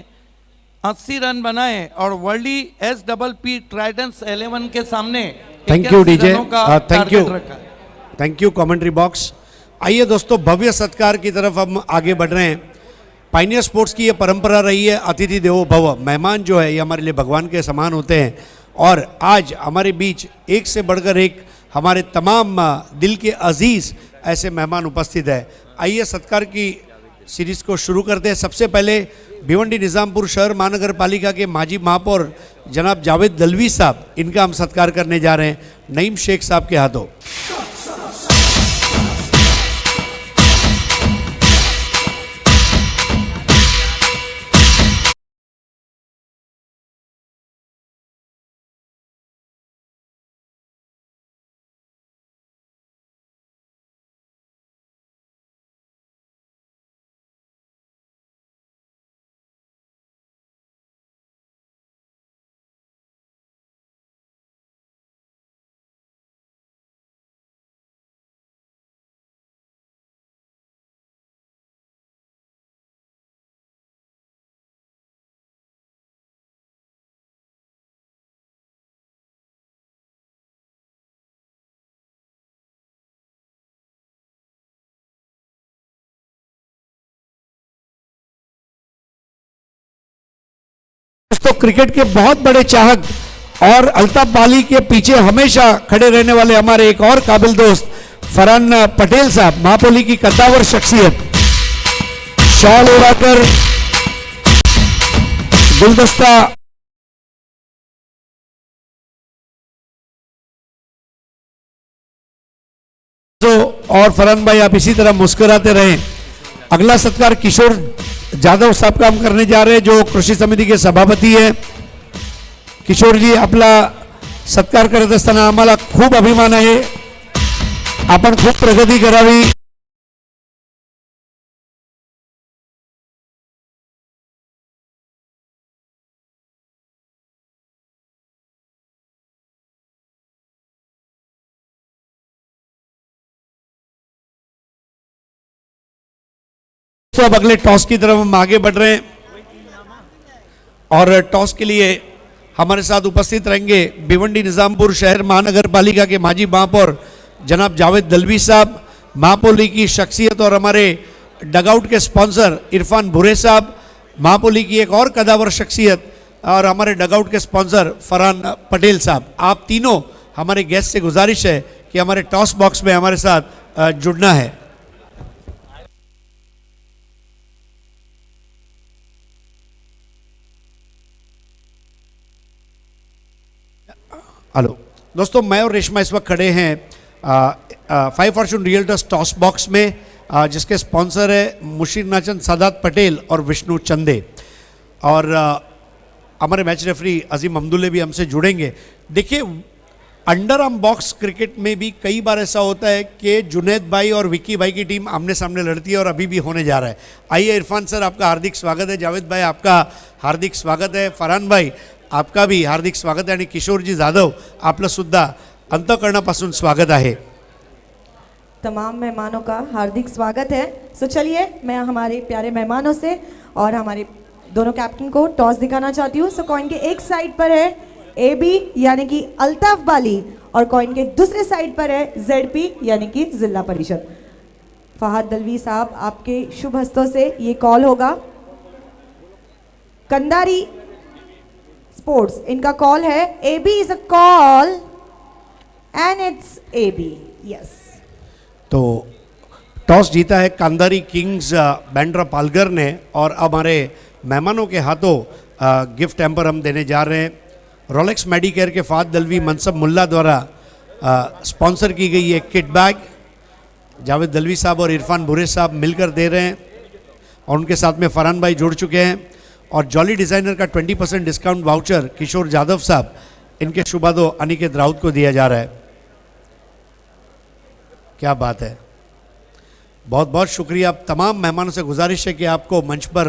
80 रन बनाए और वर्ली SPP ट्राइडेंट्स 11 के सामने थैंक यू 81 डीजे, रनों का थैंक यू, टारगेट रखा है। Thank you commentary box. आइए दोस्तों, भव्य सत्कार की तरफ हम आगे बढ़ रहे हैं। पाइनियर स्पोर्ट्स की ये परंपरा रही है, अतिथि देवो भव। मेहमान जो है ये हमारे लिए भगवान के समान होते हैं, और आज हमारे बीच एक से बढ़कर एक हमारे तमाम दिल के अजीज ऐसे मेहमान उपस्थित है। आइए सत्कार की सीरीज को शुरू करते हैं। सबसे पहले भिवंडी निज़ामपुर शहर महानगर पालिका के माजी महापौर जनाब जावेद दलवी साहब, इनका हम सत्कार करने जा रहे हैं नईम शेख साहब के हाथों। तो क्रिकेट के बहुत बड़े चाहक और अल्ताफ बाली के पीछे हमेशा खड़े रहने वाले हमारे एक और काबिल दोस्त फरहान पटेल साहब, महापोली की कद्दावर शख्सियत, शॉल उड़ाकर गुलदस्ता और फरहान भाई आप इसी तरह मुस्कुराते रहें। अगला सत्कार किशोर जाधव साहब का हम करने जा रहे हैं, जो कृषी समिती के सभापती है। किशोर जी, आपला सत्कार करत असताना आम्हाला खूप अभिमान आहे, आपण खूप प्रगती करावी। तो अब अगले टॉस की तरफ हम आगे बढ़ रहे हैं, और टॉस के लिए हमारे साथ उपस्थित रहेंगे भिवंडी निज़ामपुर शहर महानगर पालिका के माजी महापौर जनाब जावेद दलवी साहब, महापोली की शख्सियत और हमारे डगआउट के स्पॉन्सर इरफान भुरे साहब, महापोली की एक और कदावर शख्सियत और हमारे डगआउट के स्पॉन्सर फरहान पटेल साहब। आप तीनों हमारे गेस्ट से गुजारिश है कि हमारे टॉस बॉक्स में हमारे साथ जुड़ना है। हेलो दोस्तों, मैं और रेशमा इस वक्त खड़े हैं 5 फॉर्चून रियल्टर्स टॉस बॉक्स में, जिसके स्पॉन्सर है मुशीर नाचन सादात पटेल और विष्णु चंदे, और हमारे मैच रेफरी अजीम अब्दुल्ले भी हमसे जुड़ेंगे। देखिए, अंडर आर्म बॉक्स क्रिकेट में भी कई बार ऐसा होता है कि जुनैद भाई और विक्की भाई की टीम आमने सामने लड़ती है, और अभी भी होने जा रहा है। आइए इरफान सर, आपका हार्दिक स्वागत है। जावेद भाई, आपका हार्दिक स्वागत है। फरहान भाई, आपका भी हार्दिक स्वागत है। आणि किशोरजी जाधव, आपलं सुद्धा अंतःकरणापासून स्वागत आहे। तमाम मेहमानों का हार्दिक स्वागत है। सो चलिए, मैं हमारे प्यारे मेहमानों से और हमारे दोनों कैप्टन को टॉस दिखाना चाहती हूँ। सो कॉइन के एक साइड पर है AB यानी कि अल्ताफ बाली, और कॉइन के दूसरे साइड पर है ZP यानी कि जिला परिषद। फहद दलवी साहब, आपके शुभ हस्तों से ये कॉल होगा। कंदारी स्पोर्ट्स, इनका कॉल है AB is a call and it's AB, yes. तो टॉस जीता है कांदारी किंग्स बैंड्रा पालघर ने, और हमारे मेहमानों के हाथों गिफ्ट हैम्पर हम देने जा रहे हैं। रोलेक्स मेडिकेयर के फाद दलवी मनसब मुल्ला द्वारा स्पॉन्सर की गई एक किट बैग जावेद दलवी साहब और इरफान भुरे साहब मिलकर दे रहे हैं, और उनके साथ में फरहान भाई जुड़ चुके हैं। और जॉली डिज़ाइनर का 20% डिस्काउंट वाउचर किशोर जाधव साहब, इनके शुभादो अनिकेत राउत को दिया जा रहा है। क्या बात है, बहुत बहुत शुक्रिया। आप तमाम मेहमानों से गुजारिश है कि आपको मंच पर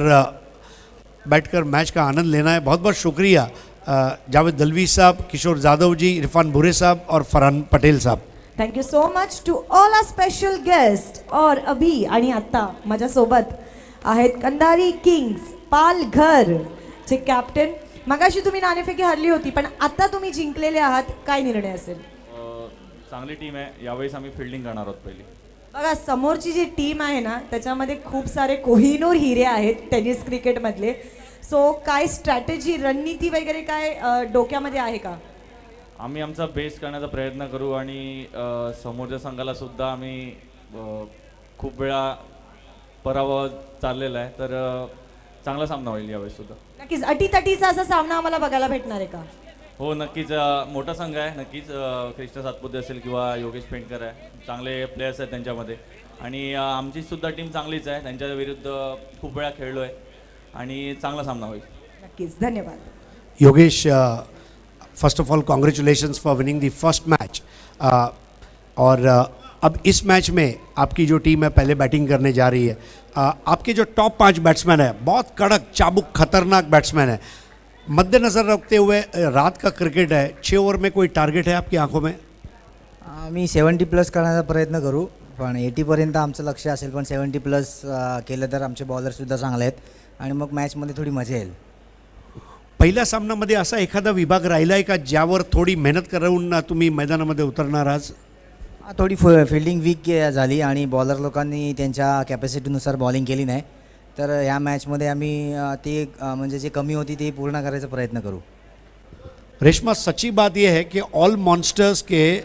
बैठकर मैच का आनंद लेना है। बहुत बहुत शुक्रिया जावेद दलवी साहब, किशोर जाधव जी, इरफान भुरे साहब और फरहान पटेल साहब. Thank you so much to all our special guest. और अभी आणि आत्ता माझ्यासोबत आहेत कंधारी किंग्स पालघर चे कॅप्टन. मगाशी तुम्ही नाणेफेकी हरली होती, पण आता तुम्ही जिंकलेले आहात. काय निर्णय असेल? चांगली टीम आहे. यावेळेस आम्ही फिल्डिंग करणार आहोत पहिली. बघा, समोरची जी टीम आहे ना, त्याच्यामध्ये खूप सारे कोहिनूर हिरे आहेत टेनिस क्रिकेटमधले. सो काय स्ट्रॅटेजी, रणनीती वगैरे काय डोक्यामध्ये आहे का? आम्ही आमचा बेस्ट करण्याचा प्रयत्न करू आणि समोरच्या संघाला सुद्धा आम्ही खूप वेळा पराभव चाललेला आहे, तर चांगला सामना होईल यावेळेस सुद्धा. नक्कीच अटीतटीचा असा सामना आम्हाला बघायला भेटणार आहे का? हो नक्कीच. मोठा संघ आहे नक्कीच. कृष्णा सातपुते असेल किंवा योगेश पेंटकर आहे, चांगले प्लेयर्स आहेत त्यांच्यामध्ये. आणि आमची सुद्धा टीम चांगलीच आहे. त्यांच्या विरुद्ध खूप वेळा खेळलो आहे आणि चांगला सामना होईल. नक्कीच. धन्यवाद. Yogesh, first of all congratulations for winning the first match. और अब इस मैच में आपकी जो टीम है पहले बैटिंग करने जा रही है. आपके जो टॉप 5 बैट्समैन है बहुत कड़क चाबुक खतरनाक बैट्समैन है. मद्देनज़र रखते हुए रात का क्रिकेट है, 6 ओवर में कोई टारगेट है आपकी आंखों में? आम्ही 70+ करण्याचा प्रयत्न करू, पण 80पर्यंत आमचं लक्ष असेल. पण 70+ केलं तर आमचे बॉलरसुद्धा चांगले आहेत आणि मग मॅचमध्ये थोडी मजा येईल. पहिल्या सामन्यामध्ये असा एखादा विभाग राहिला आहे का ज्यावर थोडी मेहनत करून तुम्ही मैदानामध्ये उतरणार आज? थोडी फिल्डिंग वीक झाली आणि बॉलर लोकांनी त्यांच्या कॅपॅसिटीनुसार बॉलिंग केली नाही. तर ह्या मॅचमध्ये आम्ही ते म्हणजे जे कमी होती ते पूर्ण करायचा प्रयत्न करू. रेशमा, सच्ची बात यह है कि ऑल मॉन्स्टर्स के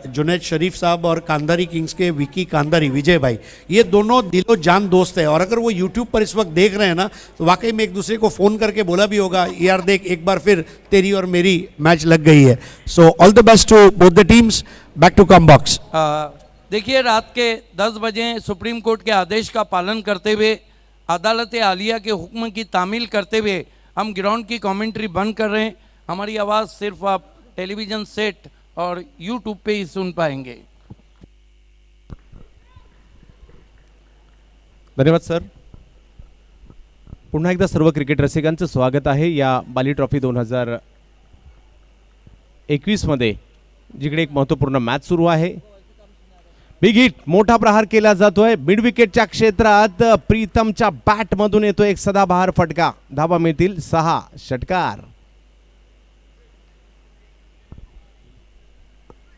जुनैद शरीफ साहब और कांधारी किंग्स के विकी कांधारी विजय भाई, ये दोनों दिलो जान दोस्त हैं. और अगर वो यूट्यूब पर इस वक्त देख रहे हैं ना, तो वाकई में एक दूसरे को फ़ोन करके बोला भी होगा, यार देख एक बार फिर तेरी और मेरी मैच लग गई है. So all the best to both the teams. Back to comm box. देखिए, रात के 10 बजे सुप्रीम कोर्ट के आदेश का पालन करते हुए, अदालत आलिया के हुक्म की तामील करते हुए हम ग्राउंड की कमेंट्री बंद कर रहे हैं. हमारी आवाज़ सिर्फ आप टेलीविज़न सेट और यूट्यूब पे ही सुन पाएंगे. धन्यवाद सर. पुन्हा एकदा सर्व क्रिकेट रसिकांचं स्वागत आहे या बाली ट्रॉफी 2021 मध्ये, जिकडे एक महत्त्वपूर्ण मॅच सुरू आहे. बिग हिट, मोठा प्रहार केला जातोय मिड विकेटच्या क्षेत्रात. प्रीतमच्या बॅटमधून येतो एक सदाबहार फटका. धावा मिळतील 6 षटकार.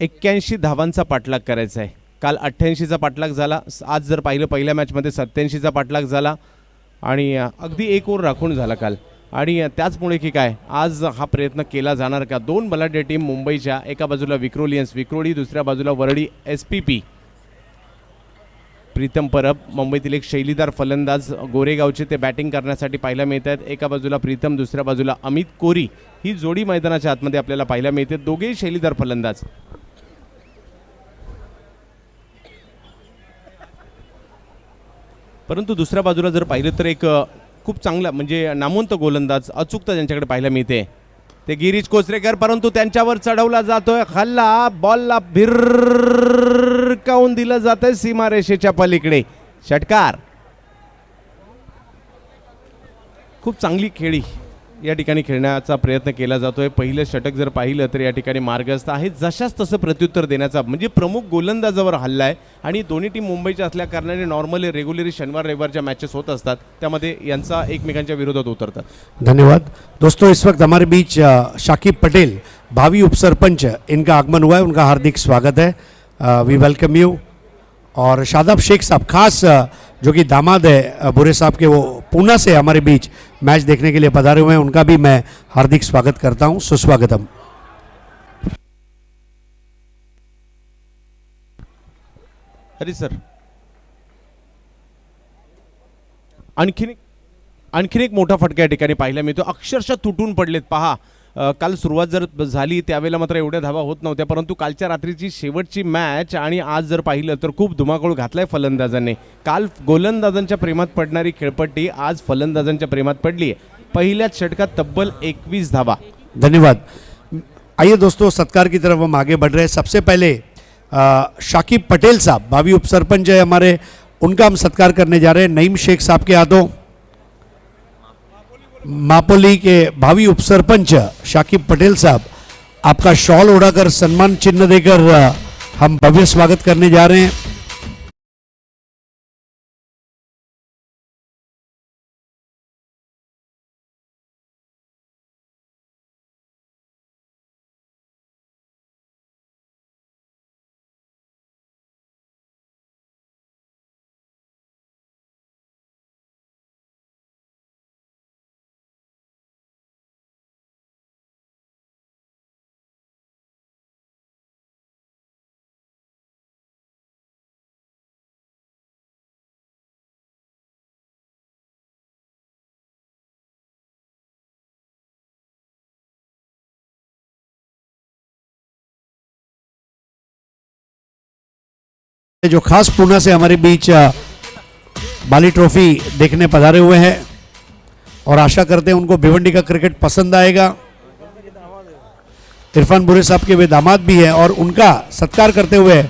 81 धावांचा पाठलाग करायचा आहे. काल 88चा पाठलाग झाला. आज जर पाहिलं पहिल्या मॅचमध्ये 87चा पाठलाग झाला आणि अगदी 1 ओव्हर राखून झाला काल. आणि त्याचमुळे की काय आज हा प्रयत्न केला जाणार का? 2 बलाढ्य टीम मुंबईच्या, एका बाजूला विक्रोलियन्स विक्रोळी, दुसऱ्या बाजूला वरळी SPP. प्रीतम परब, मुंबईतील एक शैलीदार फलंदाज गोरेगावचे, ते बॅटिंग करण्यासाठी पाहायला मिळत आहेत. एका बाजूला प्रीतम, दुसऱ्या बाजूला अमित कोरी. ही जोडी मैदानाच्या आतमध्ये आपल्याला पाहायला मिळते. दोघेही शैलीदार फलंदाज. परंतु दुसऱ्या बाजूला जर पाहिलं तर एक खूप चांगला म्हणजे नामवंत गोलंदाज अचूकता ज्यांच्याकडे पाहायला मिळते ते गिरीश कोचरेकर. परंतु त्यांच्यावर चढवला जातोय हल्ला. बॉलला भिरकावून दिलं जातंय सीमारेषेच्या पलीकडे. षटकार. खूप चांगली खेळी या ठिकाणी खेळण्याचा प्रयत्न केला जातोय. पहिलं षटक जर पाहिलं तर या ठिकाणी मार्गस्थ आहे. जशाच तसं प्रत्युत्तर देण्याचा म्हणजे प्रमुख गोलंदाजावर हल्ला आहे. आणि दोन्ही टीम मुंबईच्या असल्या कारणाने नॉर्मली रेग्युलरी शनिवार रविवारच्या मॅचेस होत असतात, त्यामध्ये यांचा एकमेकांच्या विरोधात उतरतात. धन्यवाद दोस्तों. इस वक्त हमारे बीच शाकिब पटेल, भावी उपसरपंच, इनका आगमन हुआ है. उनका हार्दिक स्वागत है. We welcome you. और शादाब शेख साहब, खास जो कि दामाद है बुरे साहब के, वो पूना से हमारे बीच मैच देखने के लिए पधारे हुए हैं. उनका भी मैं हार्दिक स्वागत करता हूं. सुस्वागतम. अरे सर, आणखीन एक मोठा फटका या ठिकाणी पाहायला मिळतो. अक्षरशः तुटून पडलेत. पहा, काल सुरुवात जर झाली त्यावेळेला मात्र एवढ्या धावा होत नव्हत्या, परंतु कालच्या रात्रीची शेवटची मॅच आणि आज जर पाहिलं तर खूप धुमाकूळ घातलाय फलंदाजांनी. काल गोलंदाजांच्या प्रेमात पडणारी खेळपट्टी आज फलंदाजांच्या प्रेमात पडली आहे. पहिल्याच षटकात तब्बल 21 धावा. धन्यवाद. आइए दोस्तों, सत्कार की तरफ हम आगे बढ़ रहे हैं. सबसे पहले शाकिब पटेल साहब, भावी उपसरपंच है हमारे, उनका हम सत्कार करने जा रहे हैं नईम शेख साहब के हाथों. मापोली के भावी उपसरपंच शाकिब पटेल साहब, आपका शॉल उड़ाकर सम्मान चिन्ह देकर हम भव्य स्वागत करने जा रहे हैं। जो खास पूना से हमारे बीच बाली ट्रॉफी देखने पधारे हुए हैं और आशा करते हैं उनको भिवंडी का क्रिकेट पसंद आएगा। इरफान बुरे साहब के वे दामाद भी हैं और उनका सत्कार करते हुए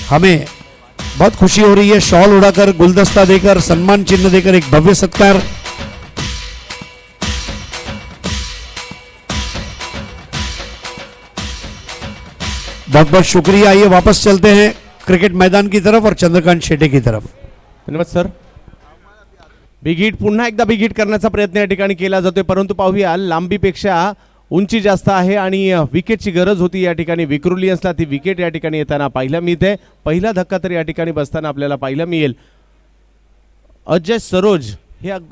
हमें बहुत खुशी हो रही है। शॉल उड़ाकर, गुलदस्ता देकर, सम्मान चिन्ह देकर एक भव्य सत्कार। बहुत बहुत शुक्रिया। आइए वापस चलते हैं क्रिकेट मैदान की तरफ और चंद्रकांत शेटे की तरफ। धन्यवाद सर। बिग हिट, पुन्हा एकदा बिग हिट करण्याचा प्रयत्न या ठिकाणी केला जातोय, परंतु पाहूया लांबीपेक्षा उंची जास्त आहे आणि विकेटची गरज होती या ठिकाणी विक्रोलियन्सला। ती विकेट या ठिकाणी येताना पाहायला मिळते। पहिला धक्का तर या ठिकाणी बसताना आपल्याला पाहायला मिळेल। अजय सरोज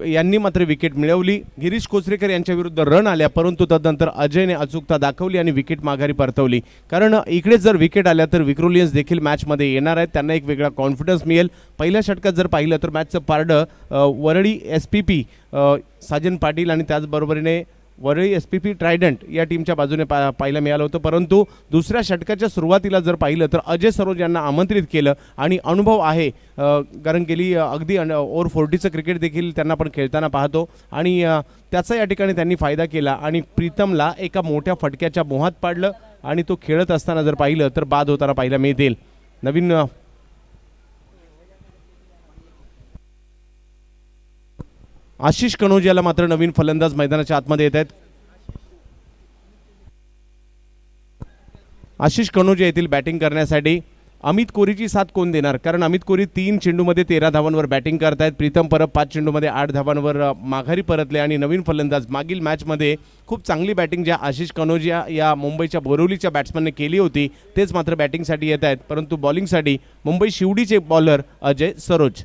यांनी मात्र विकेट मिळवली। गिरीश कोचरेकर यांच्या विरुद्ध रन आल्या, परंतु तदनंतर अजयने अचूकता दाखवली आणि विकेट माघारी परतवली। कारण इकडे जर विकेट आल्या तर विक्रोलियन्स देखील मॅचमध्ये येणार आहेत, त्यांना एक वेगळा कॉन्फिडन्स मिळेल। पहिल्या षटकात जर पाहिलं तर मॅचचं पारडं वरळी SPP साजन पाटील आणि त्याचबरोबरीने वरळी SPP ट्रायडंट या टीमच्या बाजूने पाहायला मिळालं होतं, परंतु दुसऱ्या षटकाच्या सुरुवातीला जर पाहिलं तर अजय सरोज यांना आमंत्रित केलं आणि अनुभव आहे, कारण गेली अगदी ओव्हर 40चं क्रिकेट देखील त्यांना पण खेळताना पाहतो आणि त्याचा या ठिकाणी त्यांनी फायदा केला आणि प्रीतमला एका मोठ्या फटक्याच्या मोहात पाडलं आणि तो खेळत असताना जर पाहिलं तर बाद होताना पाहायला मिळतील। नवीन आशिष कनोजियाला मात्र नवीन फलंदाज मैदानाच्या आतमध्ये येत आहेत। आशिष कनोजिया येथील बॅटिंग करण्यासाठी अमित कोरीची साथ कोण देणार, कारण अमित कोरी 3 चेंडूमध्ये 13 धावांवर बॅटिंग करतायत। प्रीतम परब 5 चेंडूमध्ये 8 धावांवर माघारी परतले आणि नवीन फलंदाज मागील मॅचमध्ये खूप चांगली बॅटिंग ज्या आशिष कनोजिया या मुंबईच्या बोरिवलीच्या बॅट्समनने केली होती तेच मात्र बॅटिंगसाठी येत आहेत, परंतु बॉलिंगसाठी मुंबई शिवडीचे बॉलर अजय सरोज।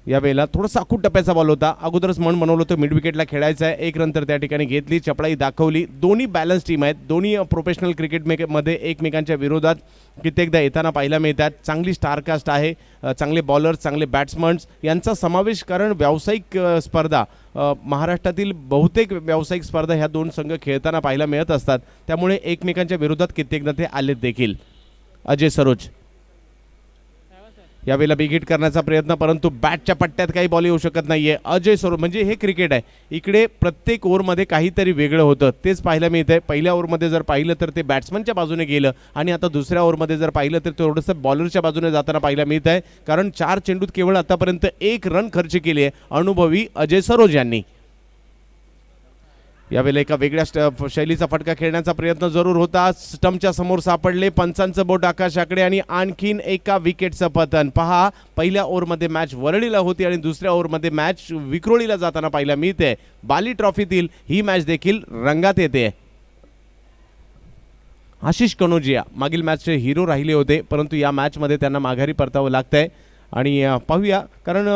यावेळेला थोडासा आखूट टप्प्याचा बॉल होता, अगोदरच मन बनवलं होतं मिड विकेटला खेळायचं आहे, एक रन तर त्या ठिकाणी घेतली, चपळाई दाखवली। दोन्ही बॅलन्स टीम आहेत, दोन्ही प्रोफेशनल क्रिकेटमध्ये एकमेकांच्या विरोधात कित्येकदा येताना पाहायला मिळतात। चांगली स्टारकास्ट आहे, चांगले बॉलर्स, चांगले बॅट्समन्स यांचा समावेश, कारण व्यावसायिक स्पर्धा महाराष्ट्रातील बहुतेक व्यावसायिक स्पर्धा ह्या दोन संघ खेळताना पाहायला मिळत असतात, त्यामुळे एकमेकांच्या विरोधात कित्येकदा ते आलेत देखील। अजय सरोज यावेळेला बिग हिट करण्याचा प्रयत्न, परंतु बॅटच्या पट्ट्यात काही बॉल येऊ शकत नाहीये। अजय सरोज म्हणजे हे क्रिकेट आहे, इकडे प्रत्येक ओव्हरमध्ये काहीतरी वेगळं होतं तेच पाहायला मिळतंय। पहिल्या ओव्हरमध्ये जर पाहिलं तर ते बॅट्समनच्या बाजूने गेलं आणि आता दुसऱ्या ओव्हरमध्ये जर पाहिलं तर थोडंसं बॉलरच्या बाजूने जाताना पाहायला मिळत आहे, कारण 4 चेंडूत केवळ आतापर्यंत 1 रन खर्च केली आहे अनुभवी अजय सरोज यांनी। यावेळेला एका वेगळ्या शैलीचा फटका खेळण्याचा प्रयत्न जरूर होता, स्टंपच्या समोर सापडले, पंचांचं बोट आकाशाकडे आणि आणखीन एका विकेटचं पतन। पहा, पहिल्या ओव्हरमध्ये मॅच वरळीला होती आणि दुसऱ्या ओव्हरमध्ये मॅच विक्रोळीला जाताना पाहायला मिळते। बाली ट्रॉफीतील ही मॅच देखील रंगात येते। आशिष कनोजिया मागील मॅचचे हिरो राहिले होते, परंतु या मॅचमध्ये त्यांना माघारी परतावं लागतंय आणि पाहूया, कारण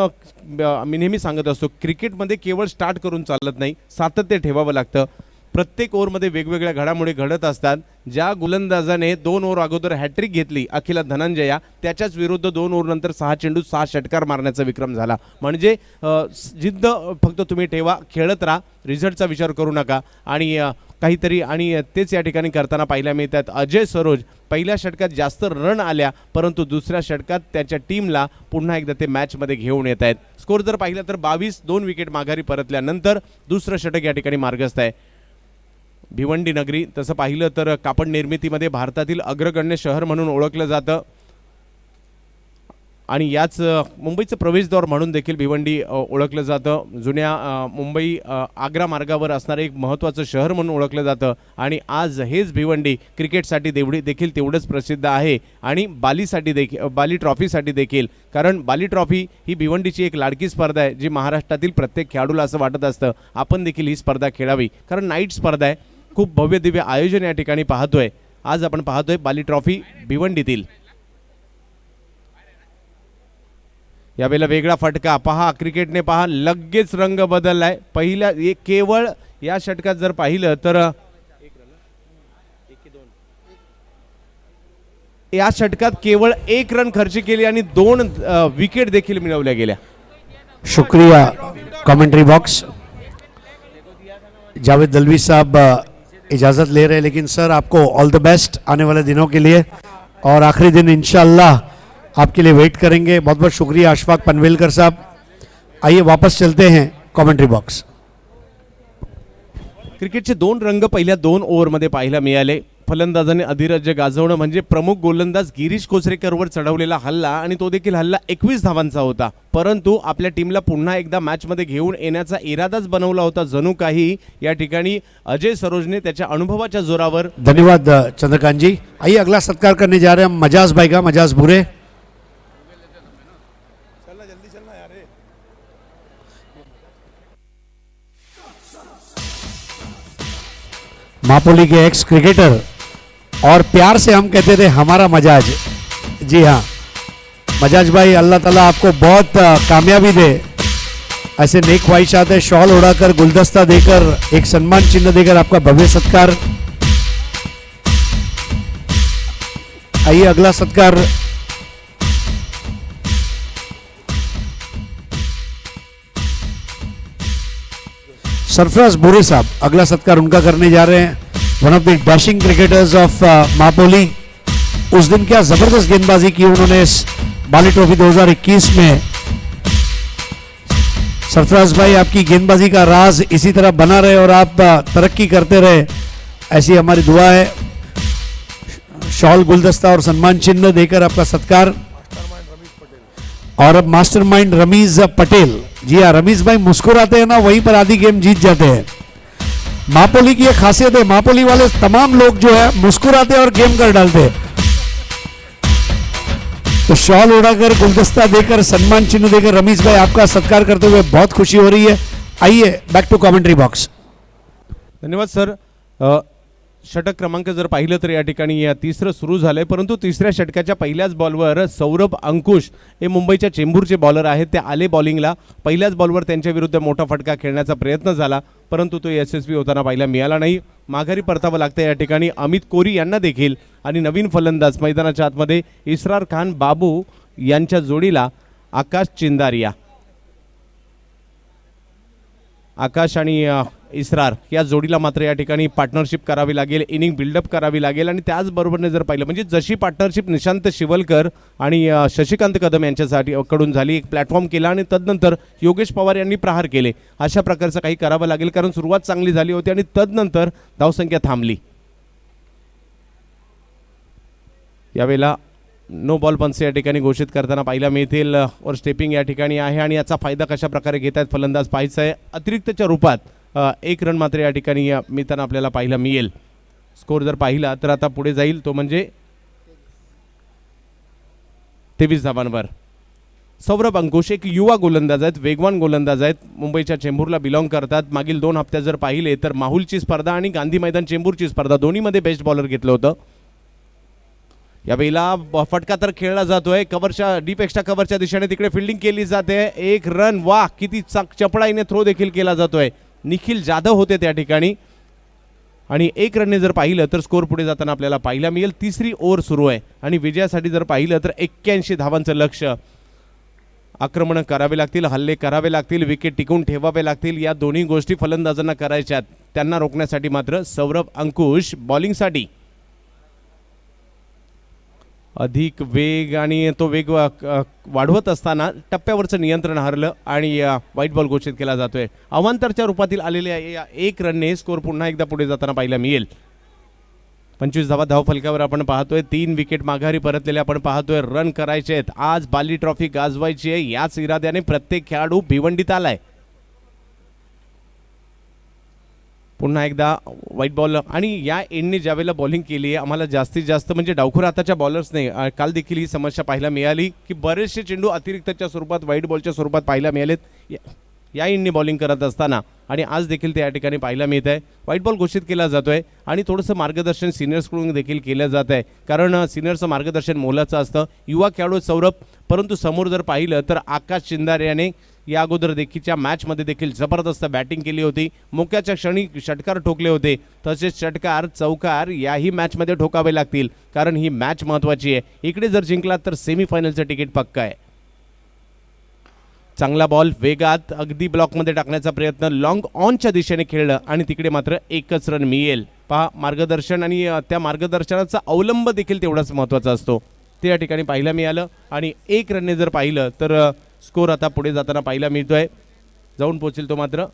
मी नेहमी सांगत असतो क्रिकेटमध्ये केवळ स्टार्ट करून चालत नाही, सातत्य ठेवावं लागतं। प्रत्येक ओव्हरमध्ये वेगवेगळ्या घडामोडी घडत असतात। ज्या गोलंदाजाने 2 ओव्हर अगोदर हॅट्रिक घेतली अखिला धनंजया, त्याच्याच विरुद्ध 2 ओव्हर नंतर 6 चेंडू 6 षटकार मारण्याचा विक्रम झाला। म्हणजे जिद्द फक्त तुम्ही ठेवा, खेळत राहा, रिझल्टचा विचार करू नका आणि काहीतरी, आणि तेच या ठिकाणी करताना पाहायला मिळतात। अजय सरोज पहिल्या षटकात जास्त रन आल्या, परंतु दुसऱ्या षटकात त्याच्या टीमला पुन्हा एकदा ते मॅचमध्ये घेऊन येत आहेत। स्कोर जर पाहिला तर 22, 2 विकेट माघारी परतल्यानंतर दुसरं षटक या ठिकाणी मार्गस्थ आहे। भिवंडी नगरी तसं पाहिलं तर कापड निर्मितीमध्ये भारतातील अग्रगण्य शहर म्हणून ओळखलं जातं। आणि याच मुंबईचं प्रवेशद्वार म्हणून देखील भिवंडी ओळखलं जातं. जुन्या मुंबई आग्रा मार्गावर असणारं एक महत्त्वाचं शहर म्हणून ओळखलं जातं. आणि आज हेच भिवंडी क्रिकेटसाठी देखील तेवढंच प्रसिद्ध आहे आणि बाली ट्रॉफीसाठी देखील. कारण बाली ट्रॉफी ही भिवंडीची एक लाडकी स्पर्धा आहे जी महाराष्ट्रातील प्रत्येक खेळाडूला असं वाटत असतं आपण देखील ही स्पर्धा खेळावी. कारण नाईट स्पर्धा आहे, खूप भव्य दिव्य आयोजन या ठिकाणी पाहतोय. आज आपण पाहतोय बाली ट्रॉफी भिवंडीतील. यावेळेला वेगळा फटका पहा, क्रिकेटने पहा लगेच रंग बदललाय. पहिल्या केवळ या षटकात जर पाहिलं तर या षटकात केवळ 1 रन खर्च केली आणि 2 विकेट देखील मिळवल्या गेल्या. शुक्रिया कमेंट्री बॉक्स. जावेद दलवी साहब इजाज़त ले रहे हैं, लेकिन सर आपको ऑल द बेस्ट आने वाले दिनों के लिए, और आखिरी दिन इंशाल्लाह आपके लिए वेट करेंगे. बहुत बहुत शुक्रिया अशफाक पनवेलकर साहब. आइए वापस चलते हैं कमेंट्री बॉक्स. क्रिकेटचे 2 रंग पहिल्या 2 ओव्हरमध्ये पाहायला मिळाले. फलंदाजाने अधिराज्य गाजवणं म्हणजे प्रमुख गोलंदाज गिरीश कोचरेकरवर चढवलेला हल्ला, आणि तो देखील हल्ला 21 धावांचा होता. परंतु आपल्या टीमला पुन्हा एकदा मॅचमध्ये घेऊन येण्याचा इरादाच बनवला होता जणू काही. या ठिकाणी अजय सरोजने त्याच्या अनुभवाच्या जोरावर. धन्यवाद चंद्रकांत जी. आइए अगला सत्कार करने जा रहे हैं हम मजाज भाई का. मजाज बुरे. मापोली के एक्स क्रिकेटर और प्यार से हम कहते थे हमारा मजाज. जी हाँ मजाज भाई, अल्लाह ताला आपको बहुत कामयाबी दे. ऐसे नेक ख्वाहिशात है. शॉल उड़ाकर, गुलदस्ता देकर, एक सम्मान चिन्ह देकर आपका भव्य सत्कार. आइए अगला सत्कार सरफराज बुरे साहब. अगला सत्कार उनका करने जा रहे हैं. One of the dashing cricketers of Mapoli. उस दिन क्या जबरदस्त गेंदबाजी की उन्होंने इस बाली ट्रॉफी 2021 में. सरफराज भाई, आपकी गेंदबाजी का राज इसी तरह बना रहे और आप तरक्की करते रहे, ऐसी हमारी दुआ है. शॉल, गुलदस्ता और सम्मान चिन्ह देकर आपका सत्कार. और अब मास्टरमाइंड रमीज पटेल. जी हाँ, रमीज भाई मुस्कुराते हैं ना, वहीं पर आधी गेम जीत जाते हैं. मापोली की एक खासियत है, मापोली वाले तमाम लोग जो है मुस्कुराते हैं और गेम कर डालते हैं. तो शॉल उड़ाकर, गुलदस्ता देकर, सम्मान चिन्ह देकर रमीज भाई आपका सत्कार करते हुए बहुत खुशी हो रही है. आइए बैक टू कमेंट्री बॉक्स. धन्यवाद सर. षटक क्रमांक जर पाहिलं तर या ठिकाणी 3रं सुरू झालंय, परंतु 3ऱ्या षटकाच्या पहिल्याच बॉलवर सौरभ अंकुश हे मुंबईच्या चेंबूरचे बॉलर आहेत. ते आले बॉलिंगला. पहिल्याच बॉलवर त्यांच्या विरुद्ध मोठा फटका खेळण्याचा प्रयत्न झाला, परंतु तो यशस्वी होताना पाहायला मिळाला नाही. माघारी परतावं लागतं या ठिकाणी अमित कोरी यांना देखील. आणि नवीन फलंदाज मैदानाच्या आतमध्ये इसरार खान बाबू यांच्या जोडीला आकाश चिंदारिया. आकाश आणि इसरार या जोडीला मात्र या ठिकाणी पार्टनरशिप करावी लागेल, इनिंग बिल्डअप करावी लागेल. आणि त्याचबरोबरने जर पाहिलं म्हणजे जशी पार्टनरशिप निशांत शिवलकर आणि शशिकांत कदम यांच्यासाठी कडून झाली, एक प्लॅटफॉर्म केला आणि तदनंतर योगेश पवार यांनी प्रहार केले, अशा प्रकारचं काही करावं लागेल. कारण सुरुवात चांगली झाली होती आणि तदनंतर धावसंख्या थांबली. यावेळेला नो बॉल पंच या ठिकाणी घोषित करताना पाहायला मिळतील. और स्टेपिंग या ठिकाणी आहे आणि याचा फायदा कशा प्रकारे घेत आहेत फलंदाज पाहायचा आहे. अतिरिक्तच्या रूपात 1 रन मात्र या ठिकाणी मिळताना आपल्याला पाहायला मिळेल. स्कोर जर पाहिला तर आता पुढे जाईल तो म्हणजे 23 धावांवर. सौरभ अंकुश एक युवा गोलंदाज आहेत, वेगवान गोलंदाज आहेत, मुंबईच्या चेंबूरला बिलॉंग करतात. मागील 2 हप्त्यात जर पाहिले तर माहुलची स्पर्धा आणि गांधी मैदान चेंबूरची स्पर्धा दोन्हीमध्ये बेस्ट बॉलर घेतलं होतं. यावेळेला फटका तर खेळला जातोय कव्हरच्या डीप एक्स्ट्रा कव्हरच्या दिशेने, तिकडे फिल्डिंग केली जाते. 1 रन. वाह, किती चपळाईने थ्रो देखील केला जातोय. निखिल जाधव होते त्या ठिकाणी आणि 1 रनने जर पाहिलं तर स्कोर पुढे जाताना आपल्याला पाहायला मिळेल. 3री ओव्हर सुरू आहे आणि विजयासाठी जर पाहिलं तर 81 धावांचं लक्ष्य. आक्रमण करावे लागतील, हल्ले करावे लागतील, विकेट टिकवून ठेवावे लागतील. या दोन्ही गोष्टी फलंदाजांना करायच्यात. त्यांना रोखण्यासाठी मात्र सौरभ अंकुश बॉलिंगसाठी अधिक वेग आणि तो वेग वाढवत असताना टप्प्यावरचं नियंत्रण हरलं आणि व्हाईट बॉल घोषित केला जातोय. अवांतरच्या रूपातील आलेल्या 1 रनने स्कोर पुन्हा एकदा पुढे जाताना पाहायला मिळेल. 25 धावा धावफलकावर आपण पाहतोय. 3 विकेट माघारी परतलेले आपण पाहतोय. रन करायचे आहेत. आज बाली ट्रॉफी गाजवायची आहे. याच इराद्याने प्रत्येक खेळाडू भिवंडीत आलाय. पुन्हा एकदा व्हाईट बॉल आणि या एंडने ज्यावेळेला बॉलिंग केली आहे आम्हाला जास्तीत जास्त म्हणजे डावखुर हाताच्या बॉलर्सने काल देखील ही समस्या पाहायला मिळाली की बरेचसे चेंडू अतिरिक्तच्या स्वरूपात व्हाईट बॉलच्या स्वरूपात पाहायला मिळालेत या एंडने बॉलिंग करत असताना. आणि आज देखील ते या ठिकाणी पाहायला मिळत आहे. व्हाईट बॉल घोषित केला जातोय आणि थोडंसं मार्गदर्शन सिनियर्सकडून देखील केलं जात आहे, कारण सिनियर्सचं मार्गदर्शन मोलाचं असतं. युवा खेळाडू सौरभ, परंतु समोर जर पाहिलं तर आकाश चिंदारे याने या अगोदर देखीलच्या मॅचमध्ये देखील जबरदस्त बॅटिंग केली होती. मोक्याच्या क्षणी षटकार ठोकले होते. तसेच षटकार चौकार याही मॅचमध्ये ठोकावे लागतील, कारण ही मॅच महत्त्वाची आहे. इकडे जर जिंकलात तर सेमीफायनलचं तिकीट पक्का आहे. चांगला बॉल वेगात अगदी ब्लॉकमध्ये टाकण्याचा प्रयत्न, लॉंग ऑनच्या दिशेने खेळलं आणि तिकडे मात्र एकच रन मिळेल. पहा मार्गदर्शन आणि त्या मार्गदर्शनाचा अवलंब देखील तेवढाच महत्त्वाचा असतो. ते या ठिकाणी पाहायला मिळालं आणि 1 रनने जर पाहिलं तर स्कोर आता पुढे जाताना पाहायला मिळतोय. जाऊन पोहोचेल तो मात्र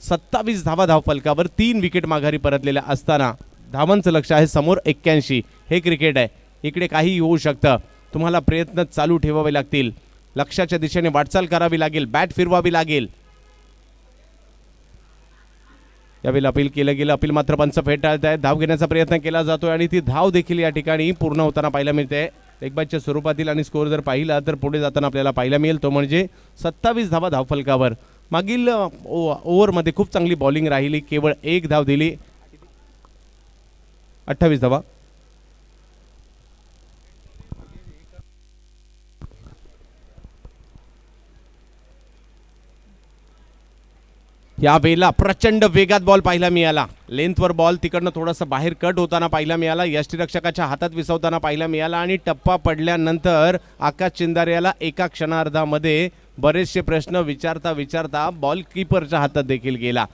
27 धावा धावफलकावर. 3 विकेट माघारी परतलेल्या असताना धावांचं लक्ष आहे समोर 81. हे क्रिकेट आहे, इकडे काहीही होऊ शकतं. तुम्हाला प्रयत्न चालू ठेवावे लागतील. लक्ष्याच्या दिशेने वाटचाल करावी लागेल. बॅट फिरवावी लागेल. यावेळी अपील केलं गेलं. अपील मात्र पंच फेटाळत आहे. धाव घेण्याचा प्रयत्न केला जातोय आणि ती धाव देखील या ठिकाणी पूर्ण होताना पाहायला मिळते. एक बॅचच्या स्वरूपातील आणि स्कोअर जर पाहिला तर पुढे जाताना आपल्याला पाहायला मिळेल तो म्हणजे 27 धावा धावफलकावर. मागील ओव्हरमध्ये खूप चांगली बॉलिंग राहिली, केवळ 1 धाव दिली. 28 धावा. या वेळेला प्रचंड वेगात बॉल पाहायला मिळाला. लेंथवर बॉल तिकडनं थोडंसं बाहेर कट होताना पाहायला मिळाला. यष्टीरक्षकाच्या हातात विसवताना पाहायला मिळाला आणि टप्पा पडल्यानंतर आकाश चिंदारे याला एका क्षणार्धामध्ये बरेचसे प्रश्न विचारता बॉल कीपरच्या हातात देखील गेला.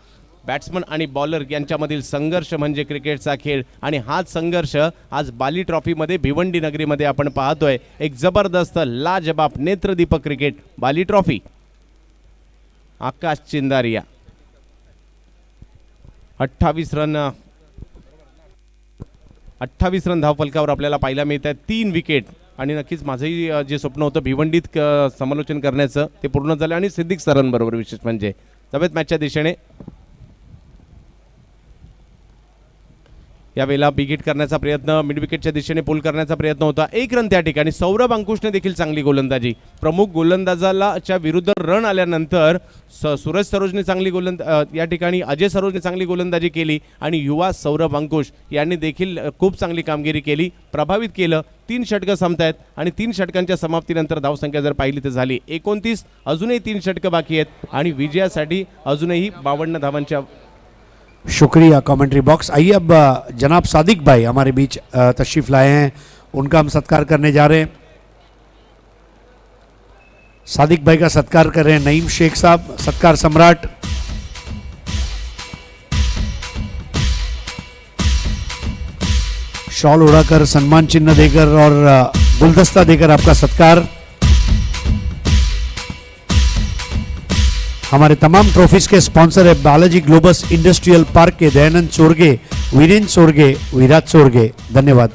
बॅट्समन आणि बॉलर यांच्यामधील संघर्ष म्हणजे क्रिकेटचा खेळ आणि हाच संघर्ष आज बाली ट्रॉफीमध्ये भिवंडी नगरीमध्ये आपण पाहतोय. एक जबरदस्त लाजबाब नेत्रदीपक क्रिकेट बाली ट्रॉफी. आकाश चिंदारिया 28 रन धावफलकावर आपल्याला पाहायला मिळत आहे. 3 विकेट आणि नक्कीच माझंही जे स्वप्न होतं भिवंडीत समालोचन करण्याचं ते पूर्ण झालं आणि सिद्दीक सरांबरोबर विशेष म्हणजे तब्येत मॅचच्या दिशेने यावेळेला बिगिट करण्याचा प्रयत्न, मिड विकेटच्या दिशेने पुल करण्याचा प्रयत्न होता. 1 रन त्या ठिकाणी. सौरभ अंकुशने देखील चांगली गोलंदाजी. प्रमुख गोलंदाजाच्या विरुद्ध रन आल्यानंतर सूरज सरोजने चांगली या ठिकाणी अजय सरोजने चांगली गोलंदाजी केली आणि युवा सौरभ अंकुश यांनी देखील खूप चांगली कामगिरी केली, प्रभावित केलं. 3 षटकं संपतायत आणि 3 षटकांच्या समाप्तीनंतर धावसंख्या जर पाहिली तर झाली 29. अजूनही 3 षटकं बाकी आहेत आणि विजयासाठी अजूनही 52 धावांच्या. शुक्रिया कमेंट्री बॉक्स. आइए अब जनाब सादिक भाई हमारे बीच तशरीफ लाए हैं, उनका हम सत्कार करने जा रहे हैं. सादिक भाई का सत्कार कर रहे हैं नईम शेख साहब, सत्कार सम्राट. शॉल उड़ाकर, सम्मान चिन्ह देकर और गुलदस्ता देकर आपका सत्कार. हमारे तमाम ट्रॉफीज के स्पॉन्सर है बालाजी ग्लोबस इंडस्ट्रियल पार्क के दयानंद चोरगे, वीरेंद्र चोरगे, विराज चोरगे. धन्यवाद.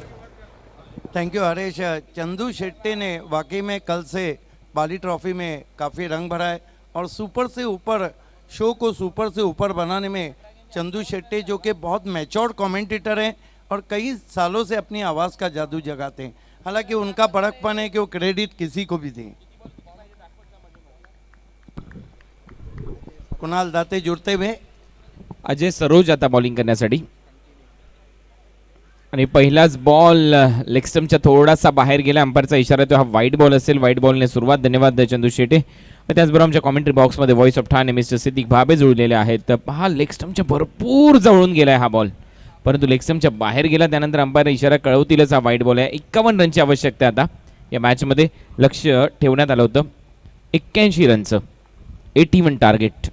Thank you Harish. चंदू शेट्टी ने वाकई में कल से बाली ट्रॉफी में काफ़ी रंग भरा है और सुपर से ऊपर शो को सुपर से ऊपर बनाने में चंदू शेट्टी जो कि बहुत मैच्योर्ड कमेंटेटर हैं और कई सालों से अपनी आवाज़ का जादू जगाते हैं. हालांकि उनका बड़कपन है कि वो क्रेडिट किसी को भी दें. कुणाल दाते जुड़ते हुए. अजय सरोज आता बॉलिंग करण्यासाठी आणि पहिलाच बॉल लेग स्टंपच्या थोडासा बाहेर गेला. अंपायरचा इशारा तो हा वाईट बॉल असेल. वाईट बॉलने सुरुवात. धन्यवाद चंदू शेटे. त्याचबरोबर आमच्या कॉमेंट्री बॉक्समध्ये voice of Thane mister Siddiq Bhabe जुळलेले आहेत. तर पहा लेग स्टंपच्या भरपूर जवळून गेलाय हा बॉल, परंतु लेग स्टंपच्या बाहेर गेला. त्यानंतर अंपायर इशारा कळवतीलच हा वाईट बॉल आहे. 51 रनची आवश्यकता आता या मॅचमध्ये लक्ष ठेवण्यात आलं होतं. 81 रनचं 81 टार्गेट.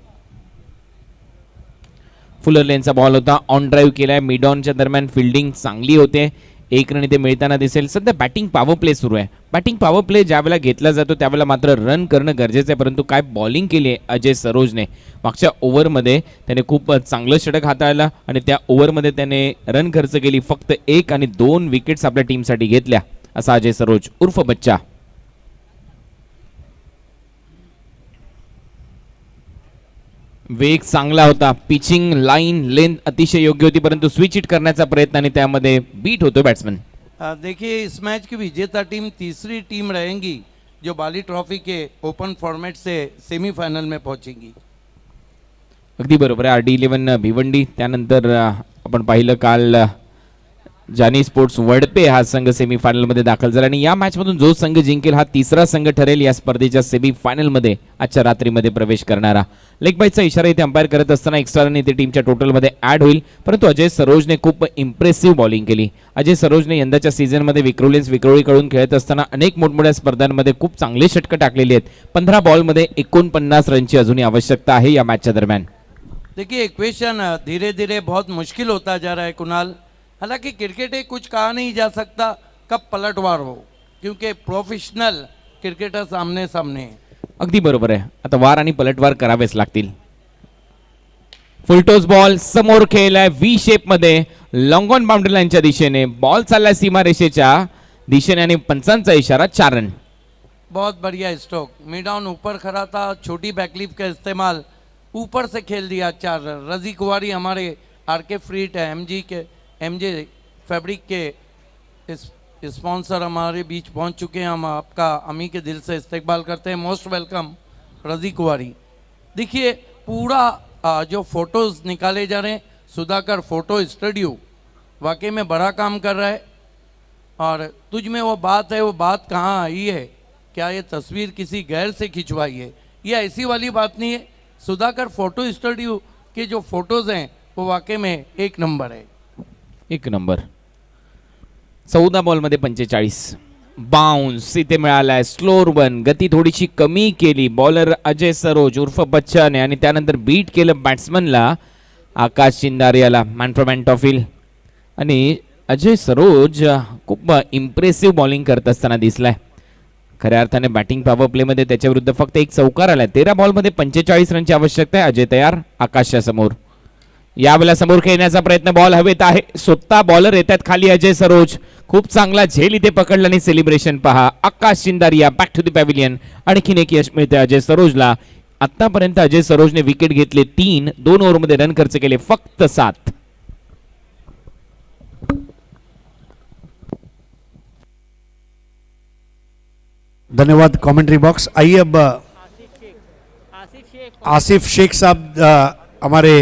फुलर लेनचा बॉल होता. ऑन ड्राईव्ह केलाय. मिड ऑनच्या दरम्यान फिल्डिंग चांगली होते. एक रन इथे मिळताना दिसेल. सध्या बॅटिंग पॉवर प्ले सुरू आहे. बॅटिंग पॉवर प्ले ज्यावेळेला घेतला जातो त्यावेळेला मात्र रन करणं गरजेचं आहे, परंतु काय बॉलिंग केली आहे अजय सरोजने. मागच्या ओव्हरमध्ये त्याने खूप चांगलं षटक हाताळलं आणि त्या ओव्हरमध्ये त्याने रन खर्च केली. फक्त 1 आणि 2 विकेट्स आपल्या टीमसाठी घेतल्या असा अजय सरोज उर्फ बच्चा. वेग चांगला होता, पिचिंग लाईन लेंथ अतिशय योग्य होती, परंतु स्विच हिट करण्याचा प्रयत्न आणि त्यामध्ये बीट होतो बॅट्समन. देखिए इस मैच की विजेता टीम तीसरी टीम रहेंगी जो बाली ट्रॉफी के ओपन फॉर्मेट से सेमीफाइनल में पहुंचेगी. अगदी बरोबर आहे. RD11 भिवंडी, त्यानंतर आपण पाहिलं काल जानी स्पोर्ट्स वडपे हा संघ सेमीफायनलमध्ये दाखल झाला आणि या मॅचमधून जो संघ जिंकेल हा तिसरा संघ ठरेल या स्पर्धेच्या सेमीफायनलमध्ये आजच्या रात्रीमध्ये प्रवेश करणारा. लेग बाईटचा इशारा इथे अंपायर करत असताना एक्स्ट्रा रन इथे टीमच्या टोटलमध्ये ॲड होईल, परंतु अजय सरोजने खूप इम्प्रेसिव्ह बॉलिंग केली. अजय सरोजने यंदाच्या सीझनमध्ये विक्रोळीकडून खेळत असताना अनेक मोठमोठ्या स्पर्धांमध्ये खूप चांगले षटकं टाकलेली आहेत. 15 बॉलमध्ये 49 रनची अजूनही आवश्यकता आहे या मॅचच्या दरम्यान. देखिए इक्वेशन धीरे धीरे बहुत मुश्किल होता जा रहा है कुणाल. हालांकि क्रिकेट है, कुछ कहा नहीं जा सकता कब पलटवार हो, क्योंकि प्रोफेशनल क्रिकेटर सामने सामने है. अगदी बरोबर आहे. आता वार आणि पलटवार करावेच लागतील. फुलटॉस बॉल समोर खेळलाय व्ही शेप मध्ये लॉंग ऑन बाउंड्री लाईनच्या दिशेने. बॉल चाललाय सीमारेषेच्या दिशेने आणि पंचांचा इशारा 4 रन. बहुत बढ़िया स्ट्रोक. मिड ऑन ऊपर खड़ा था, छोटी बैकलिप का इस्तेमाल, ऊपर से खेल दिया 4 रन. रजी कुवारी हमारे RK फ्रीट है, MJ फैब्रिक के स्पॉन्सर हमारे बीच पहुंच चुके हैं. हम आपका अमी के दिल से इस्तकबाल करते हैं. मोस्ट वेलकम रजी कुवारी. देखिए पूरा जो फोटोज़ निकाले जा रहे हैं, सुधाकर फोटो स्टूडियो वाकई में बड़ा काम कर रहा है. और तुझ में वो बात है, वो बात कहाँ आई है? क्या ये तस्वीर किसी गैर से खिंचवाई है? ये ऐसी वाली बात नहीं है. सुधाकर फोटो स्टूडियो के जो फोटोज़ हैं वो वाकई में 1 नंबर है. 1 नंबर. 14 बॉलमध्ये 45. बाउन्स इथे मिळालाय. स्लोअर वन, गती थोडीशी कमी केली बॉलर अजय सरोज उर्फ बच्चाने आणि त्यानंतर बीट केलं बॅट्समनला आकाश चिंदारे याला मॅन फॉर मॅन टॉफिल. आणि अजय सरोज खूप इम्प्रेसिव्ह बॉलिंग करत असताना दिसलाय. खऱ्या अर्थाने बॅटिंग पॉवर प्लेमध्ये त्याच्याविरुद्ध फक्त 1 चौकार आलाय. 13 बॉलमध्ये 45 रनची आवश्यकता आहे. अजय तयार आकाशच्या समोर. यावेळेला समोर खेळण्याचा प्रयत्न, बॉल हवेत आहे, स्वतः बॉलर येतात खाली. अजय सरोज खूप चांगला झेल इथे पकडला आणि सेलिब्रेशन पहा. आकाश चिंदारिया बॅक टू द पॅव्हिलियन. आणखीन एक यश मिळते अजय सरोजला. आतापर्यंत अजय सरोजने विकेट घेतले 3, 2 ओव्हरमध्ये रन खर्च केले फक्त 7. धन्यवाद कमेंट्री बॉक्स. आइए अब आसिफ शेख साहब हमारे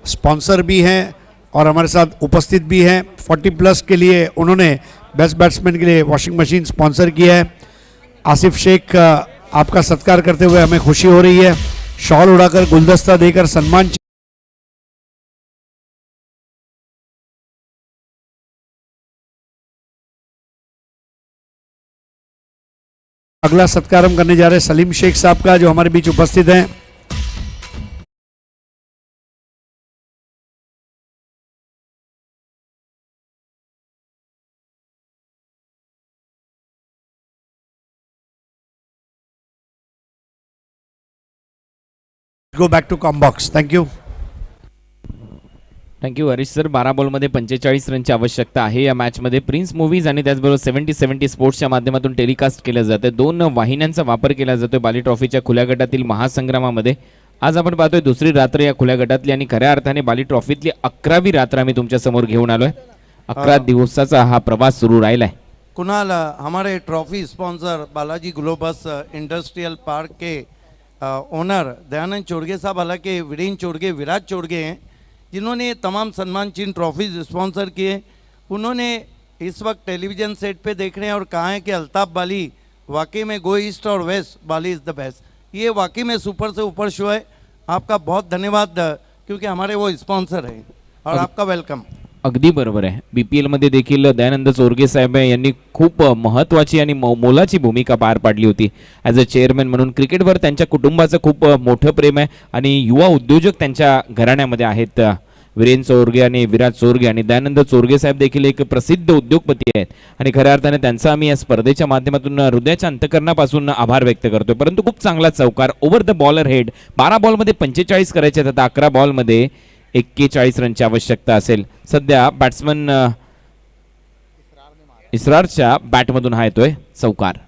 स्पॉन्सर भी हैं और हमारे साथ उपस्थित भी हैं. 40+ के लिए उन्होंने बेस्ट बैट्समैन के लिए वॉशिंग मशीन स्पॉन्सर किया है. आसिफ शेख आपका सत्कार करते हुए हमें खुशी हो रही है. शॉल उड़ाकर गुलदस्ता देकर सम्मान. अगला सत्कार हम करने जा रहे हैं सलीम शेख साहब का, जो हमारे बीच उपस्थित हैं. Go back to Combox. Thank you. Thank you Harish sir. 12 बॉलमध्ये 45 रनची आवश्यकता आहे या मॅचमध्ये. प्रिन्स मूव्हीज आणि त्याचबरोबर 70 स्पोर्ट्सच्या माध्यमातून टेलिकास्ट केलं जातं. 2 वाहिन्यांचा वापर केला जातोय बाली ट्रॉफीच्या खुल्या गटातील महासंग्रामामध्ये. आज आपण पाहतोय दुसरी रात्र या खुल्या गटातली आणि खऱ्या अर्थाने बाली ट्रॉफीतली 11वी रात्र आम्ही तुमच्या समोर घेऊन आलोय. 11 दिवसाचा हा प्रवास सुरू राहिलाय. कुणाल, हमारे trophy sponsor Balaji globus industrial park के ओनर दयानंद चोड़गे साहब, हालांकि वीरेंद्र चोड़गे, विराट चोड़गे हैं जिन्होंने तमाम सम्मान चिन्ह ट्रॉफीज स्पॉन्सर किए. उन्होंने इस वक्त टेलीविज़न सेट पे देख रहे हैं और कहा है कि अल्ताफ बाली वाकई में गो ईस्ट और west, Bali is the best. ये वाकई में सुपर से ऊपर शो है. आपका बहुत धन्यवाद, क्योंकि हमारे वो स्पॉन्सर हैं. और आपका वेलकम. अगदी बरोबर आहे. BPL मध्ये देखील दयानंद चोरगे साहेब यांनी खूप महत्त्वाची आणि मोलाची भूमिका पार पाडली होती ॲज अ चेअरमॅन म्हणून. क्रिकेटवर त्यांच्या कुटुंबाचं खूप मोठं प्रेम आहे आणि युवा उद्योजक त्यांच्या घराण्यामध्ये आहेत. वीरेन चोरगे आणि विराज चोरगे आणि दयानंद चोरगे साहेब देखील एक प्रसिद्ध उद्योगपती आहेत आणि खऱ्या अर्थाने त्यांचा आम्ही या स्पर्धेच्या माध्यमातून हृदयाच्या अंतकरणापासून आभार व्यक्त करतोय. परंतु खूप चांगला चौकार ओव्हर द बॉलर हेड. 12 बॉलमध्ये 45 करायचे आहेत, आता 11 बॉलमध्ये 41 रनची आवश्यकता असेल. सध्या बॅट्समन इस्रारच्या बॅटमधून हा येतोय चौकार.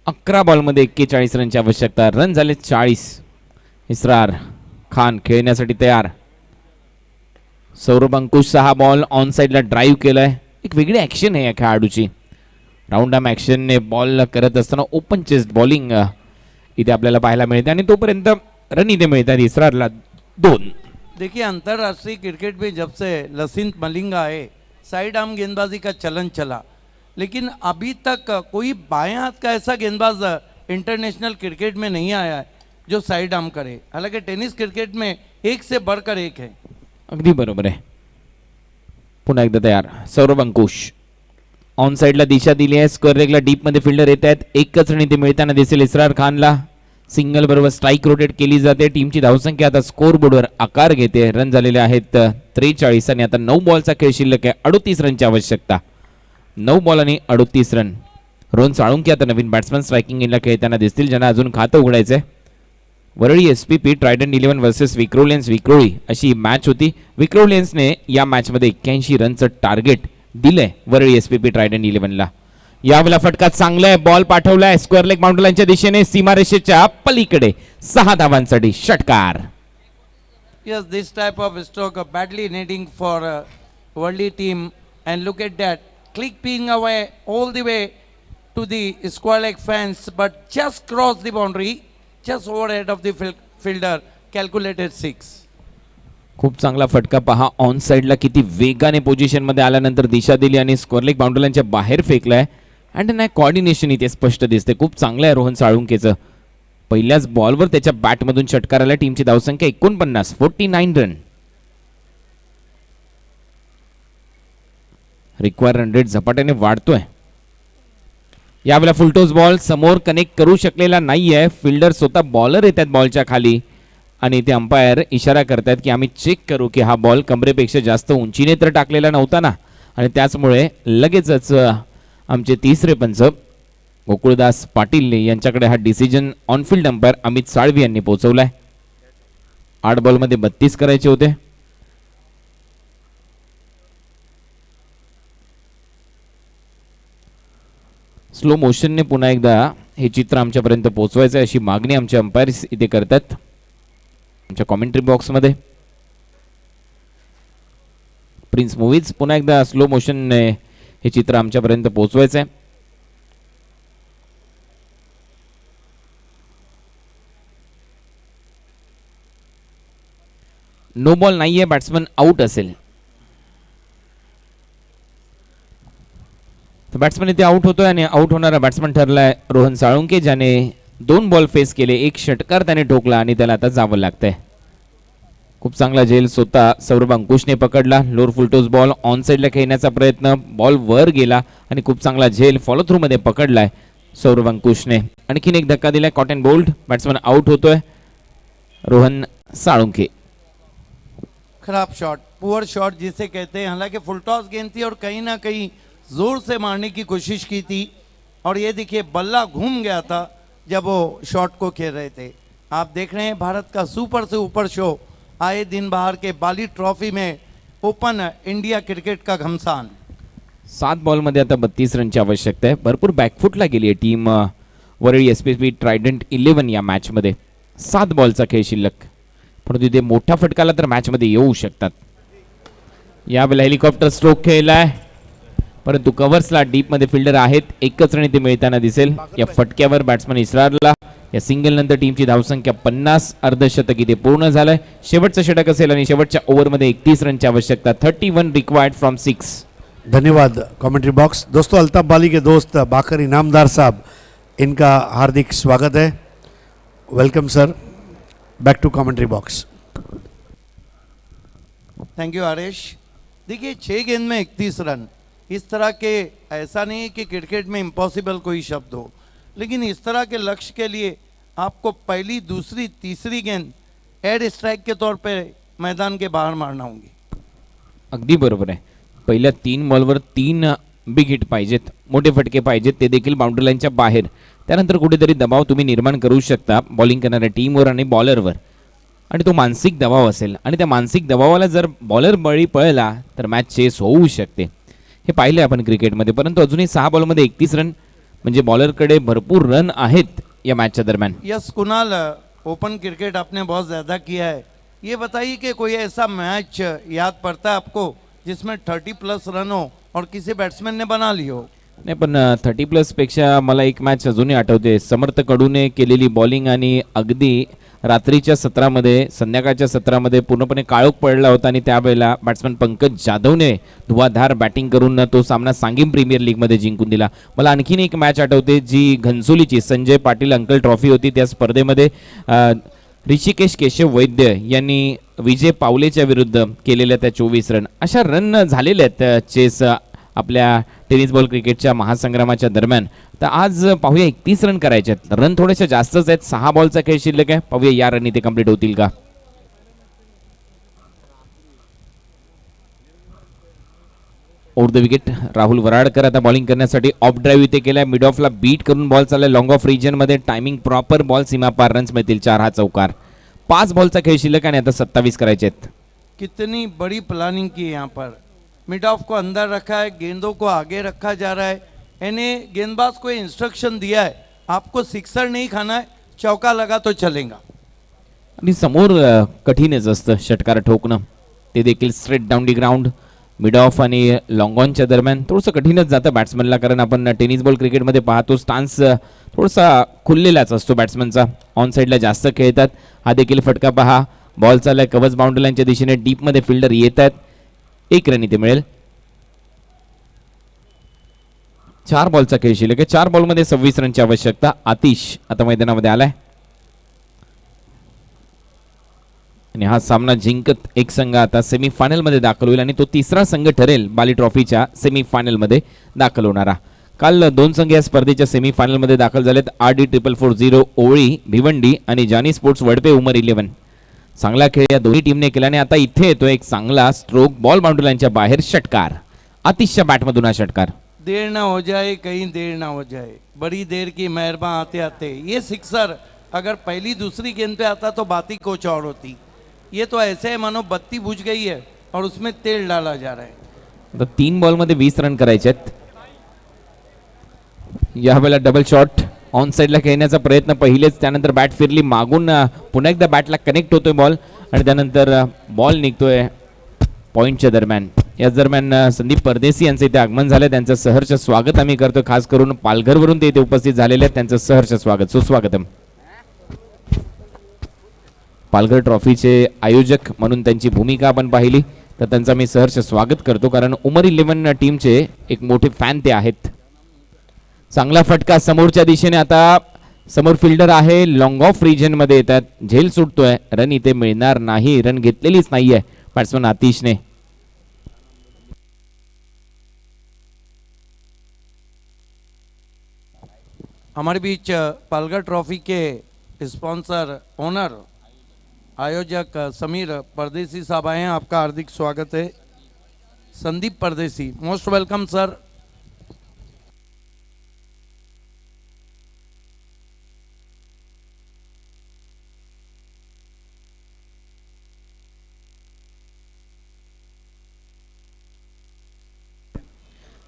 अकरा बॉलमध्ये 41 रनची आवश्यकता. रन झाले 40. इस्रार खान खेळण्यासाठी तयार. सौरभ अंकुश 6 बॉल ऑन साईडला ड्राईव्ह केलाय. एक वेगळी ॲक्शन आहे या खेळाडूची. राऊंड आर्म ॲक्शनने बॉल करत असताना ओपन चेस्ट बॉलिंग इथे आपल्याला पाहायला मिळते आणि तोपर्यंत रन इथे मिळतात इस्रारला 2. देखिए अंतर्राष्ट्रीय क्रिकेट में जब से लसित मलिंगा आए साइड आर्म गेंदबाजी का चलन चला, लेकिन अभी तक कोई बाएं हाथ का ऐसा गेंदबाज इंटरनेशनल क्रिकेट में नहीं आया है जो साइड आर्म करे. हालांकि टेनिस क्रिकेट में एक से बढ़कर एक है. अगदी बरोबर आहे. पुन्हा एकदा तयार. सौरभ अंकुश ऑन साईडला दिशा दिली आहे. स्क्वेअर लेगला डीप मध्ये फिल्डर येत आहेत. एकच रन इथे मिळताना दिसेल इस्रार खानला. सिंगल बरोबर स्ट्राईक रोटेट केली जाते. टीमची धावसंख्या आता स्कोर बोर्डवर आकार घेते. रन झालेले आहेत 43 आणि आता 9 बॉलचा खेळ शिल्लक आहे. 38 रनची आवश्यकता. 9 बॉल आणि 38 रन. रोहन साळुंके आता नवीन बॅट्समन स्ट्रायकिंग इनला खेळताना दिसतील, ज्यांना अजून खातं उघडायचंय. Worli SPP Trident 11 versus Vikhrolians Vikhroli अशी मॅच होती. विक्रोलियन्सने या मॅचमध्ये 81 रनचं टार्गेट दिलंय वरळी एसपीपी ट्रायडंट 11ला. यावेळेला फटका चांगला आहे. बॉल पाठवलाय स्क्वेअर लेग बाउंड्रीलाईनच्या दिशेने सीमारेषेच्या पलीकडे. 6 धावांसाठी षटकार. Yes, this type of stroke badly needing for Worli team, and look at that, clipping away all the way to the square leg fence, but just crossed the boundary, just overhead of the fielder, calculated 6. खूप चांगला फटका पहा. On साईडला किती वेगाने position मध्ये आल्यानंतर दिशा दिली आणि स्क्वेअर लेग बाउंड्रीलाईनच्या बाहेर फेकलाय. अँड नाही कॉर्डिनेशन इथे स्पष्ट दिसते. खूप चांगलं आहे रोहन साळुंकेचं. पहिल्याच बॉलवर त्याच्या बॅटमधून षटकार आला. टीमची धावसंख्या 49 रन. रिक्वायर रन रेट झपाट्याने वाढतोय. यावेळेला फुलटॉस बॉल समोर कनेक्ट करू शकलेला नाहीये. फिल्डर स्वतः बॉलर येतात बॉलच्या खाली आणि ते अंपायर इशारा करतात की आम्ही चेक करू की हा बॉल कमरेपेक्षा जास्त उंचीने तर टाकलेला नव्हता ना, आणि त्याचमुळे लगेचच आमचे तिसरे पंच गोकुळदास पाटील यांच्याकडे हा decision on-field umpire Amit Salvi यांनी पोहोचवलाय. 8 बॉलमध्ये 32 करायचे होते. स्लो मोशनने पुन्हा एकदा हे चित्र आमच्यापर्यंत पोहोचवायचं आहे अशी मागणी आमचे अंपायर्स इथे करतात आमच्या कॉमेंट्री बॉक्समध्ये. प्रिन्स मूवीज पुन्हा एकदा स्लो मोशनने हे चित्र आमच्यापर्यंत पोहोचवायचं आहे. नो बॉल नाहीये. बॅट्समन आउट असेल तर बॅट्समन इथे आउट होतोय आणि आउट होणारा बॅट्समन ठरलाय रोहन साळुंके, ज्याने 2 बॉल फेस केले. 1 षटकार त्याने ठोकला आणि त्याला आता जावं लागतंय. खूप चांगला झेल स्वतः सौरभ अंकुशने पकडला. लोअर फुलटॉस बॉल ऑन साईडला खेळण्याचा प्रयत्न. बॉल वर गेला आणि खूप चांगला झेल फॉलो थ्रू मध्ये पकडलाय सौरभ अंकुशने. आणखीन एक धक्का दिलाय. Cotton bold. बॅट्समन आउट होतोय रोहन साळुंके. खराब शॉट, पुअर शॉट जिसे कहते हैं. हालांकि फुल टॉस गेंद थी और कहीं ना कहीं जोर से मारने की कोशिश की थी, और ये देखिए बल्ला घूम गया था जब वो शॉट को खेल रहे थे. आप देख रहे हैं भारत का सुपर से ऊपर शो आए दिन बाहर के बाली ट्रॉफी में ओपन इंडिया क्रिकेट का घमसान. 7 बॉलमध्ये आता 32 रनची आवश्यकता आहे. भरपूर बॅकफुटला गेली आहे टीम वरळी एसपीपी ट्रायडंट 11 या मॅचमध्ये. 7 बॉलचा खेळ शिल्लक, परंतु इथे मोठा फटकाला तर मॅचमध्ये येऊ शकतात. यावेळेला हेलिकॉप्टर स्ट्रोक खेळलाय, परंतु कव्हर्सला डीपमध्ये फिल्डर आहेत. 1च रन इथे मिळताना दिसेल. या फटक्यावर बॅट्समन इस्रारला. या सिंगल नंतर टीमची धावसंख्या 50. अर्धशतक इथे पूर्ण झालंय. शेवटचं षटक असेल आणि शेवटच्या ओव्हरमध्ये 31 रनची आवश्यकता. 31 रिक्वायर्ड फ्रॉम 6. धन्यवाद कमेंट्री बॉक्स. दोस्तों अल्ताफ बाली के दोस्त बाकर इनामदार साहब, इनका हार्दिक स्वागत है. Welcome sir, back to commentary box. Thank you Aresh. देखिए 6 गेंद में 31 रन, इस तरह के, ऐसा नहीं है कि क्रिकेट में इम्पॉसिबल कोई शब्द हो, लेकिन इस तरह के लक्ष्य के लिए आपको पहली, दूसरी, तीसरी गेंद एड स्ट्राइक के तौर पे मैदान के बाहर मारना होंगी। अगदी बरोबर आहे. पहिल्या 3 बॉलवर 3 बिग हिट पाहिजेत, मोठे फटके पाहिजेत, ते देखील बाउंड्री लाईनच्या बाहेर. त्यानंतर कुठेतरी दबाव तुम्ही निर्माण करू शकता बॉलिंग करणाऱ्या टीमवर आणि बॉलरवर, आणि तो मानसिक दबाव असेल आणि त्या मानसिक दबावाला जर बॉलर बळी पळला तर मॅच चेस होऊ शकते. हे पाहिले आपण क्रिकेटमध्ये. परंतु अजूनही 6 बॉलमध्ये 31 रन म्हणजे बॉलरकडे भरपूर रन आहेत या मॅचच्या दरम्यान. यस कुणाल, ओपन क्रिकेट आपने बहुत ज़्यादा किया है, ये बताइए कि कोई ऐसा मैच याद पड़ता है आपको जिसमें 30+ रन हो और किसी बैट्समैन ने बना ली हो? नाही, पण 30+ पेक्षा मला एक मॅच अजूनही आठवते. समर्थ कडूने केलेली बॉलिंग आणि अगदी रात्रीच्या सत्रामध्ये, संध्याकाळच्या सत्रामध्ये पूर्णपणे काळोख पडला होता आणि त्यावेळेला बॅट्समन पंकज जाधवने धुवाधार बॅटिंग करून तो सामना सांगीम प्रीमियर लीगमध्ये जिंकून दिला. मला आणखीन एक मॅच आठवते जी घनसोलीची संजय पाटील अंकल ट्रॉफी होती. त्या स्पर्धेमध्ये ऋषिकेश केशव वैद्य यांनी विजय पावलेच्या विरुद्ध केलेल्या त्या 24 रन, अशा रन झालेल्या आहेत चेस आपल्या टेनिस बॉल क्रिकेटच्या महासंग्रामाच्या दरम्यान. तर आज पाहूया 31 रन करायचे आहेत. रन थोडेसे जास्तच आहेत, 6 बॉलचा खेळ शिल्लक आहे. पाहूया या रननी ते कंप्लीट होतील का. Over the wicket Rahul Varadkar आता बॉलिंग करण्यासाठी ऑफ ड्राईव्ह इथे केलाय. मिड ऑफला बीट करून बॉल चाललाय लॉंग ऑफ रिजनमध्ये. टायमिंग प्रॉपर, बॉल सीमा पार, रन्स मिळतील 4 हा चौकार. 5 बॉलचा खेळ शिल्लक आणि आता 27 करायचे आहेत. कितनी बड़ी प्लानिंग की है यहाँ पर। मिड ऑफ को अंदर रखा है, गेंदों को आगे रखा जा रहा है, यानी गेंदबाज को इंस्ट्रक्शन दिया है आपको सिक्सर नहीं खाना है, चौका लगा तो चलेगा. आणि समोर कठीणच असतं षटकार ठोकणं, ते देखील straight down the ground. Mid of आणि लॉंग ऑनच्या दरम्यान थोडंसं कठीणच जातं बॅट्समनला, कारण आपण टेनिस बॉल क्रिकेटमध्ये पाहतो स्टान्स थोडासा खुललेलाच असतो बॅट्समनचा. ऑन साईडला जास्त खेळतात. हा देखील फटका पहा, बॉल चाललाय कवच बाउंड्री लाईनच्या दिशेने, डीपमध्ये फिल्डर येत आहेत. 1 रन इथे मिळेल. 4 बॉलचा खेळ शिल्लक आहे. 4 बॉलमध्ये 26 रनची आवश्यकता. आतिश आता मैदानामध्ये आलाय आणि हा सामना जिंकत एक संघ आता सेमीफायनलमध्ये दाखल होईल आणि तो तिसरा संघ ठरेल बाली ट्रॉफीच्या सेमीफायनलमध्ये दाखल होणारा. काल 2 संघ या स्पर्धेच्या सेमीफायनलमध्ये दाखल झालेत. RD440 ओळी भिवंडी आणि जानी स्पोर्ट्स वडपे उमर 11. चांगला खेळ या दोन्ही टीमने केला आणि आता इथे येतो एक चांगला स्ट्रोक, बॉल बाउंड्री लाईनच्या बाहेर षटकार. आतिशच्या बॅटमधून हा षटकार. देर ना हो जाए, कहीं देर ना हो जाए, बड़ी देर की मेहरबान आते आते ये सिक्सर अगर पहली दूसरी गेंद पे आता तो बात ही कुछ और होती. ये तो ऐसे है मानो बत्ती बुझ गई है और उसमें तेल डाला जा रहा है. आता 3 बॉलमध्ये 20 रन करायचे आहेत. यावेळेला डबल शॉट ऑन साईडला खेळण्याचा प्रयत्न पहिलेच, त्यानंतर बॅट फिरली मागून, पुन्हा एकदा बॅटला कनेक्ट होतोय बॉल आणि त्यानंतर बॉल निघतोय पॉईंटच्या दरम्यान. याच दरम्यान संदीप परदेशी यांचं इथे आगमन झालं. त्यांचं सहर्ष स्वागत आम्ही करतो. खास करून पालघरवरून ते इथे उपस्थित झालेले आहेत. त्यांचं सहर्ष स्वागत, सुस्वागतम. पालघर ट्रॉफीचे आयोजक म्हणून त्यांची भूमिका आपण पाहिली तर त्यांचं मी सहर्ष स्वागत करतो, कारण उमर 11 टीमचे एक मोठे फॅन ते आहेत. चांगला फटका समोरच्या दिशेने. आता समोर फिल्डर आहे, लॉंग ऑफ रिजन मध्ये येतात, झेल सुटतोय. रन इथे मिळणार नाही, रन घेतलेलीच नाहीये बॅट्समन आतिशने. हमारे बीच पालघर ट्रॉफी के स्पॉन्सर, ओनर, आयोजक समीर परदेसी साहब आए हैं. आपका हार्दिक स्वागत है. संदीप परदेसी, मोस्ट वेलकम सर.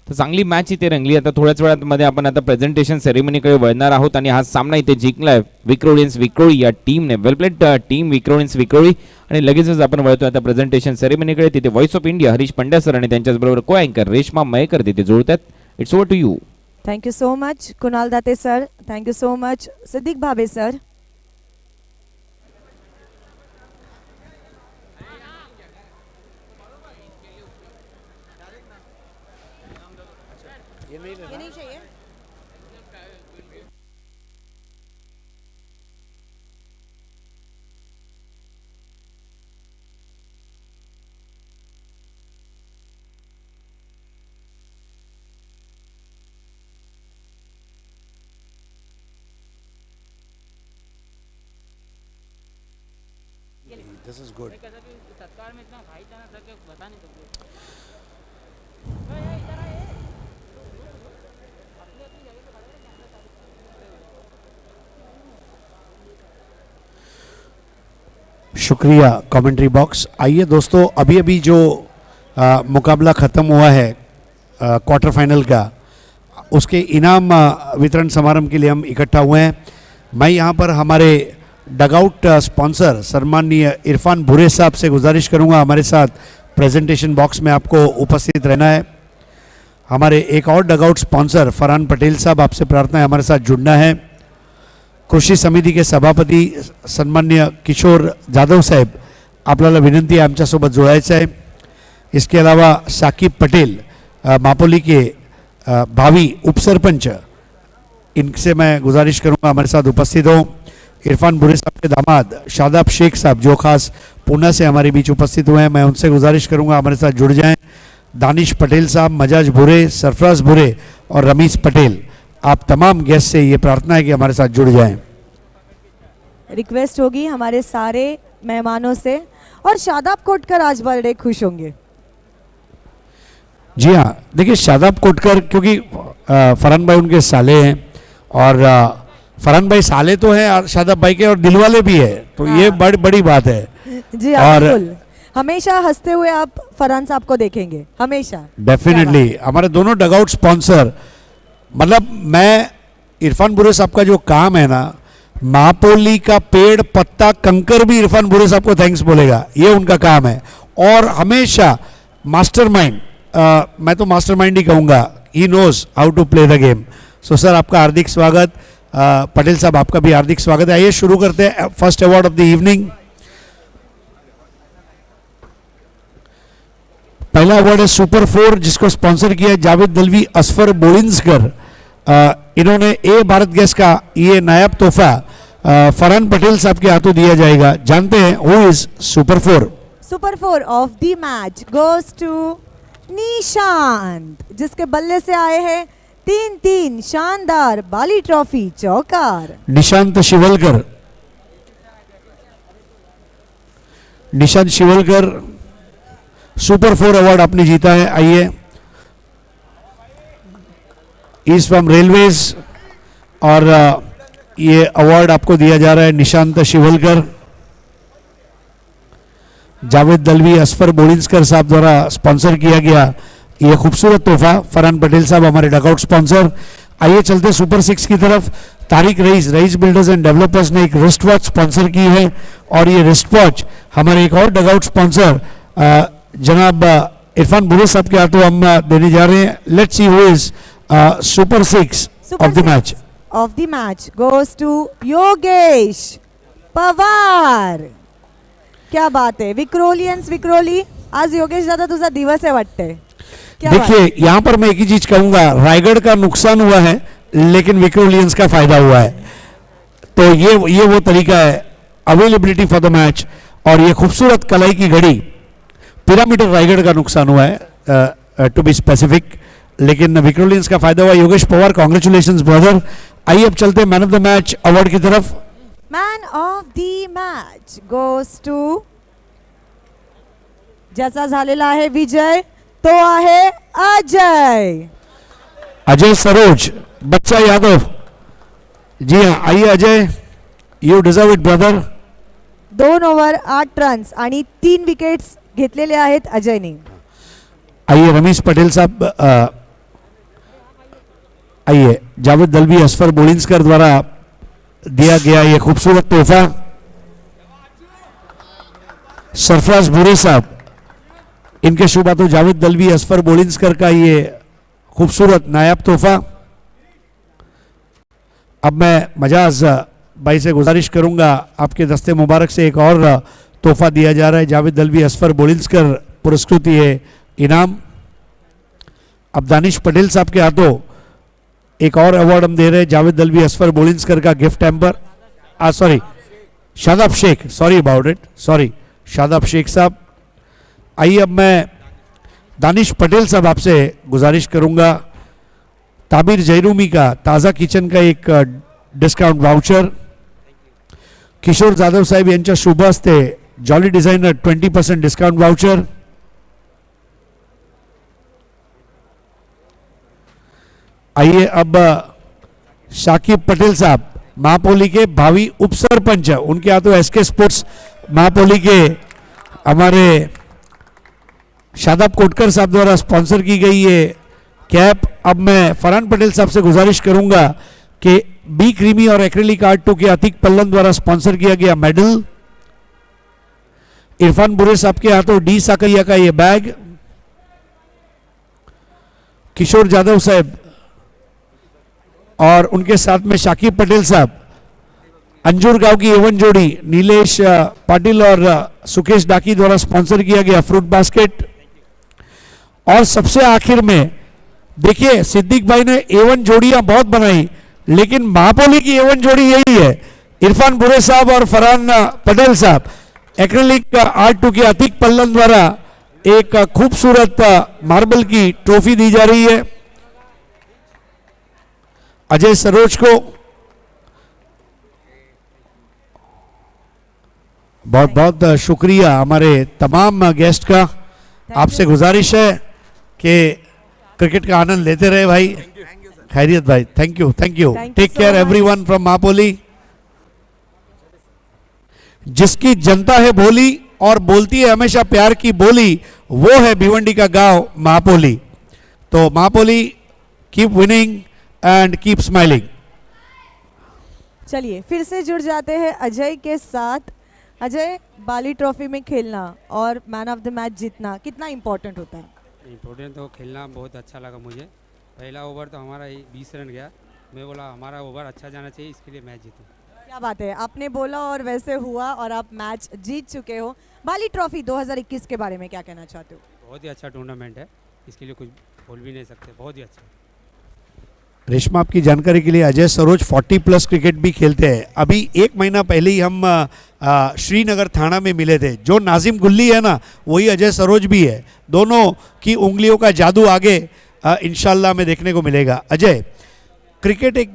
तर चांगली मॅच इथे रंगली. आता थोड्याच वेळामध्ये आपण आता प्रेझेंटेशन सेरेमनीकडे वळणार आहोत आणि हा सामना इथे जिंकलाय विक्रोलियन्स विक्रोळी या टीमने. Well played team Vikhrolians Vikhroli. आणि लगेचच आपण वळतो आता प्रेझेंटेशन सेरेमनीकडे. तिथे voice of India Harish Pandya sir आणि त्यांच्याचबरोबर को अँकर रेश्मा मयेकर तिथे जोडतात. It's over to you. Thank you so much Kunal Date sir. Thank you so much Siddiq Bhabe sir. This is good. शुक्रिया कमेंट्री बॉक्स. आइए दोस्तों, अभी अभी जो मुकाबला ख़त्म हुआ है क्वार्टर फाइनल का, उसके इनाम वितरण समारोह के लिए हम इकट्ठा हुए हैं. मैं यहाँ पर हमारे डगआउट स्पॉन्सर सम्माननीय इरफान भूरे साहब से गुजारिश करूँगा हमारे साथ प्रेजेंटेशन बॉक्स में आपको उपस्थित रहना है. हमारे एक और डगआउट स्पॉन्सर फरहान पटेल साहब, आपसे प्रार्थना है हमारे साथ जुड़ना है. कृषी समिती के सभापती सन्मान्य किशोर जाधव साहेब, आपल्याला विनंती आहे आमच्यासोबत जोडायचं आहे. इसके अलावा साकिब पटेल मापोली के भावी उपसरपंच, इनसे मैं गुजारिश करूंगा हमारे साथ उपस्थित हो. इरफान भूरे साहब के दामाद शादाब शेख साहब, जो खास पूना से हमारे बीच उपस्थित हुए हैं, मैं उनसे गुजारिश करूंगा हमारे साथ जुड़ जाएं. दानिश पटेल साहब, मजाज भूरे, सरफराज भूरे और रमीज पटेल, आप तमाम गेस्ट से ये प्रार्थना है कि हमारे साथ जुड़ जाएं. रिक्वेस्ट होगी हमारे सारे मेहमानों से, और शादाब कोटकर आज बर्थडे खुश होंगे. जी हाँ, देखिए शादाब कोटकर, क्योंकि फरहान भाई उनके साले हैं, और फरहान भाई साले तो हैं और शादाब भाई के, और दिलवाले भी है, तो ये बड़ी बात है. जी हाँ, बिल्कुल. हमेशा हंसते हुए आप फरहान साहब को देखेंगे, हमेशा. डेफिनेटली. हमारे दोनों डगआउट स्पॉन्सर, मतलब मैं इरफान भूरे साहब का जो काम है ना, मापोली का पेड़ पत्ता कंकर भी इरफान भूरे साहब को थैंक्स बोलेगा, ये उनका काम है. और हमेशा मास्टरमाइंड, मैं तो मास्टरमाइंड ही कहूँगा, he knows how to play the game. So sir, आपका हार्दिक स्वागत. पटेल साहब, आपका भी हार्दिक स्वागत है. आइए शुरू करते हैं first award of the evening. पहला अवार्ड है सुपर 4, जिसको स्पॉन्सर किया है जावेद दलवी असफर बोलिंसकर. इन्होंने ए भारत गैस का ये नायाब तोहफा फरहान पटेल साहब के हाथों दिया जाएगा. जानते हैं who is super 4? Super 4 of the match goes to Nishant, जिसके बल्ले से आए हैं 3-3 शानदार बाली ट्रॉफी चौकार. निशांत शिवलकर. निशांत शिवलकर सुपर 4 अवार्ड आपने जीता है. आइए, ईस्ट फ्रॉम रेलवेज, और ये अवार्ड आपको दिया जा रहा है निशांत शिवलकर. जावेद दलवी असफर बोलिंसकर साहब द्वारा स्पॉन्सर किया गया ये खूबसूरत तोहफा. फरहान पटेल साहब हमारे डगआउट स्पॉन्सर. आइए चलते सुपर 6 की तरफ. Tariq Rais builders and developers ने एक रिस्ट वॉच स्पॉन्सर की है, और ये रिस्ट वॉच हमारे एक और डगआउट स्पॉन्सर जनाब इरफान भूरे साहब के हाथों हम देने जा रहे हैं. Let's see who is super 6 of the match. Of the match goes to Yogesh Pawar. क्या बात आहे. विक्रोली, आज योगेश दादा तुझा दिवस आहे वाटते. देखिए, यहाँ पर मैं एक ही चीज कहूंगा, रायगढ़ का नुकसान हुआ है लेकिन विक्रोलियंस का फायदा हुआ है. तो ये वो तरीका है. अवेलेबिलिटी फॉर द मैच, और ये खूबसूरत कलाई की घड़ी. पिरामिडर रायगढ़ का नुकसान हुआ है टू बी स्पेसिफिक, लेकिन विक्रोलियंस का फायदा हुआ. Yogesh Pawar, congratulations brother. आइए अब चलते हैं man of the match award की तरफ. Man of the match goes to, ज्याचा झालेला आहे विजय, तो आहे अजय सरोज, बच्चा यादव. जी हाँ, आइए Ajay, you deserve it brother. 2 over 8 runs आणि 3 विकेट्स घेतलेले आहेत अजयने. आइए रमीश पटेल साहब. आइए, जावेद दलवी असफर बोलिंसकर द्वारा दिया गया ये खूबसूरत तोहफा. सरफराज भूरे साहब, इनके शुभ हाथों जावेद दलवी असफर बोलिंसकर का ये खूबसूरत नायाब तोहफा. अब मैं मजाज भाई से गुजारिश करूंगा, आपके दस्ते मुबारक से एक और तोहफा दिया जा रहा है. जावेद दलवी असफर बोलिंसकर पुरस्कृत ये इनाम. अब दानिश पटेल साहब के हाथों एक और अवार्ड हम दे रहे हैं, जावेद दलवी असफर बोलिंसकर का gift hamper. Sorry, Shadab Shaikh, sorry about it, sorry Shadab Shaikh साहब. आइए अब मैं दानिश पटेल साहब आपसे गुजारिश करूंगा, ताबिर जयरूमी का ताज़ा किचन का एक डिस्काउंट वाउचर. किशोर जाधव साहेब यांच्या शुभ हस्ते जॉली डिजाइनर 20% डिस्काउंट वाउचर। आइए अब शाकिब पटेल साहब महापोली के भावी उप सरपंच, उनके हाथों एसके स्पोर्ट्स महापोली के हमारे शादाब कोटकर साहब द्वारा स्पॉन्सर की गई ये कैप। अब मैं फरहान पटेल साहब से गुजारिश करूंगा कि बी क्रीमी और एक्रेलिक आर्ट 2 के अतीक पल्लन द्वारा स्पॉन्सर किया गया मेडल, इरफान बुरे साहब के हाथों डी साकरिया का ये बैग, किशोर जादव साहब और उनके साथ में शाकिब पटेल साहब, अंजूर गांव की एवन जोड़ी नीलेश पाटिल और सुकेश डाकी द्वारा स्पॉन्सर किया गया फ्रूट बास्केट। और सबसे आखिर में देखिए सिद्दीक भाई ने एवन जोड़ियां बहुत बनाई, लेकिन महापोली की एवन जोड़ी यही है, इरफान बुरे साहब और फरहान पटेल साहब। एक्रेलिक आर्ट 2 के अतीक पल्लन द्वारा एक खूबसूरत मार्बल की ट्रॉफी दी जा रही है अजय सरोज को। बहुत बहुत शुक्रिया हमारे तमाम गेस्ट का। आपसे गुजारिश है कि क्रिकेट का आनंद लेते रहे भाई। खैरियत भाई, thank you Thank you take so care much. Everyone from Mahapoli. जिसकी जनता है भोली और बोलती है हमेशा प्यार की बोली, वो है भिवंडी का गांव महापोली। तो Mahapoli keep winning and keep smiling. चलिए फिर से जुड़ जाते हैं अजय के साथ। अजय, बाली ट्रॉफी में खेलना और मैन ऑफ द मैच जीतना कितना इंपॉर्टेंट होता है? इम्पोर्टेंट तो खेलना बहुत अच्छा लगा मुझे। पहला ओवर तो हमारा 20 रन गया, मैं बोला हमारा ओवर अच्छा जाना चाहिए, इसके लिए मैच जीते। क्या बात है, आपने बोला और वैसे हुआ और आप मैच जीत चुके हो। बाली ट्रॉफी 2021 के बारे में क्या कहना चाहते हो? बहुत ही अच्छा टूर्नामेंट है, इसके लिए कुछ बोल भी नहीं सकते, बहुत ही अच्छा। रेशमा, आपकी जानकारी के लिए अजय सरोज 40+ क्रिकेट भी खेलते हैं। अभी 1 महीना पहले ही हम श्रीनगर थाना में मिले थे। जो नाजिम गुल्ली है ना, वही अजय सरोज भी है। दोनों की उंगलियों का जादू आगे इंशाल्लाह में देखने को मिलेगा। अजय, क्रिकेट एक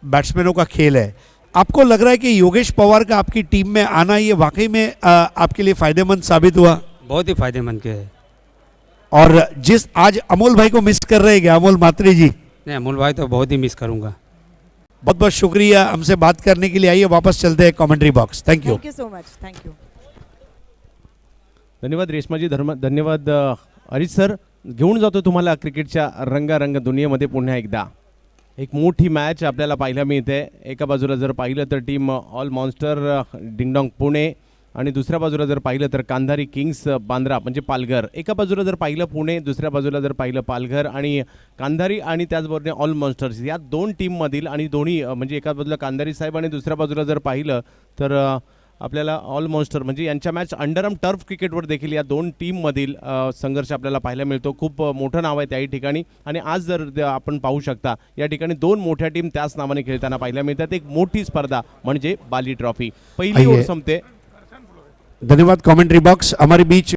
बैट्समैनों का खेल है। आपको लग रहा है कि योगेश पवार का आपकी टीम में आना ये वाकई में आपके लिए फ़ायदेमंद साबित हुआ? बहुत ही फायदेमंद के है। और जिस आज अमोल भाई को मिस कर रहे हैं क्या, अमोल मात्री जी? नहीं, अमोल भाई तो बहुत ही मिस करूँगा। बहुत बहुत शुक्रिया हमसे बात करने के लिए। आइए वापस चलते हैं commentary box. Thank you. Thank you so much, thank you. धन्यवाद रेश्माजी, धन्यवाद अरिज सर. घेऊन जातो तुम्हाला क्रिकेटच्या रंगारंग दुनियेमध्ये पुन्हा एकदा. एक मोठी मॅच आपल्याला पाहायला मिळते. एका बाजूला जर पाहिलं तर team all monster ding-dong Pune आणि दुसऱ्या बाजूला जर पाहिलं तर कांधारी किंग्स बांद्रा म्हणजे पालघर. एका बाजूला जर पाहिलं पुणे, दुसऱ्या बाजूला जर पाहिलं पालघर आणि कांधारी आणि त्याचबरोबर ऑल मॉन्स्टर्स या दोन टीममधील आणि दोन्ही म्हणजे एका बाजूला कांधारी साहेब आणि दुसऱ्या बाजूला जर पाहिलं तर आपल्याला ऑल मॉन्स्टर म्हणजे यांच्या मॅच अंडरआर्म टर्फ क्रिकेटवर देखील या दोन टीममधील संघर्ष आपल्याला पाहायला मिळतो. खूप मोठं नाव आहे त्याही ठिकाणी आणि आज जर आपण पाहू शकता या ठिकाणी दोन मोठ्या टीम त्याच नावाने खेळताना पाहायला मिळतात. एक मोठी स्पर्धा म्हणजे बाली ट्रॉफी. पहिली ओव्हर संपते. धन्यवाद कमेंट्री बॉक्स. हमारे बीच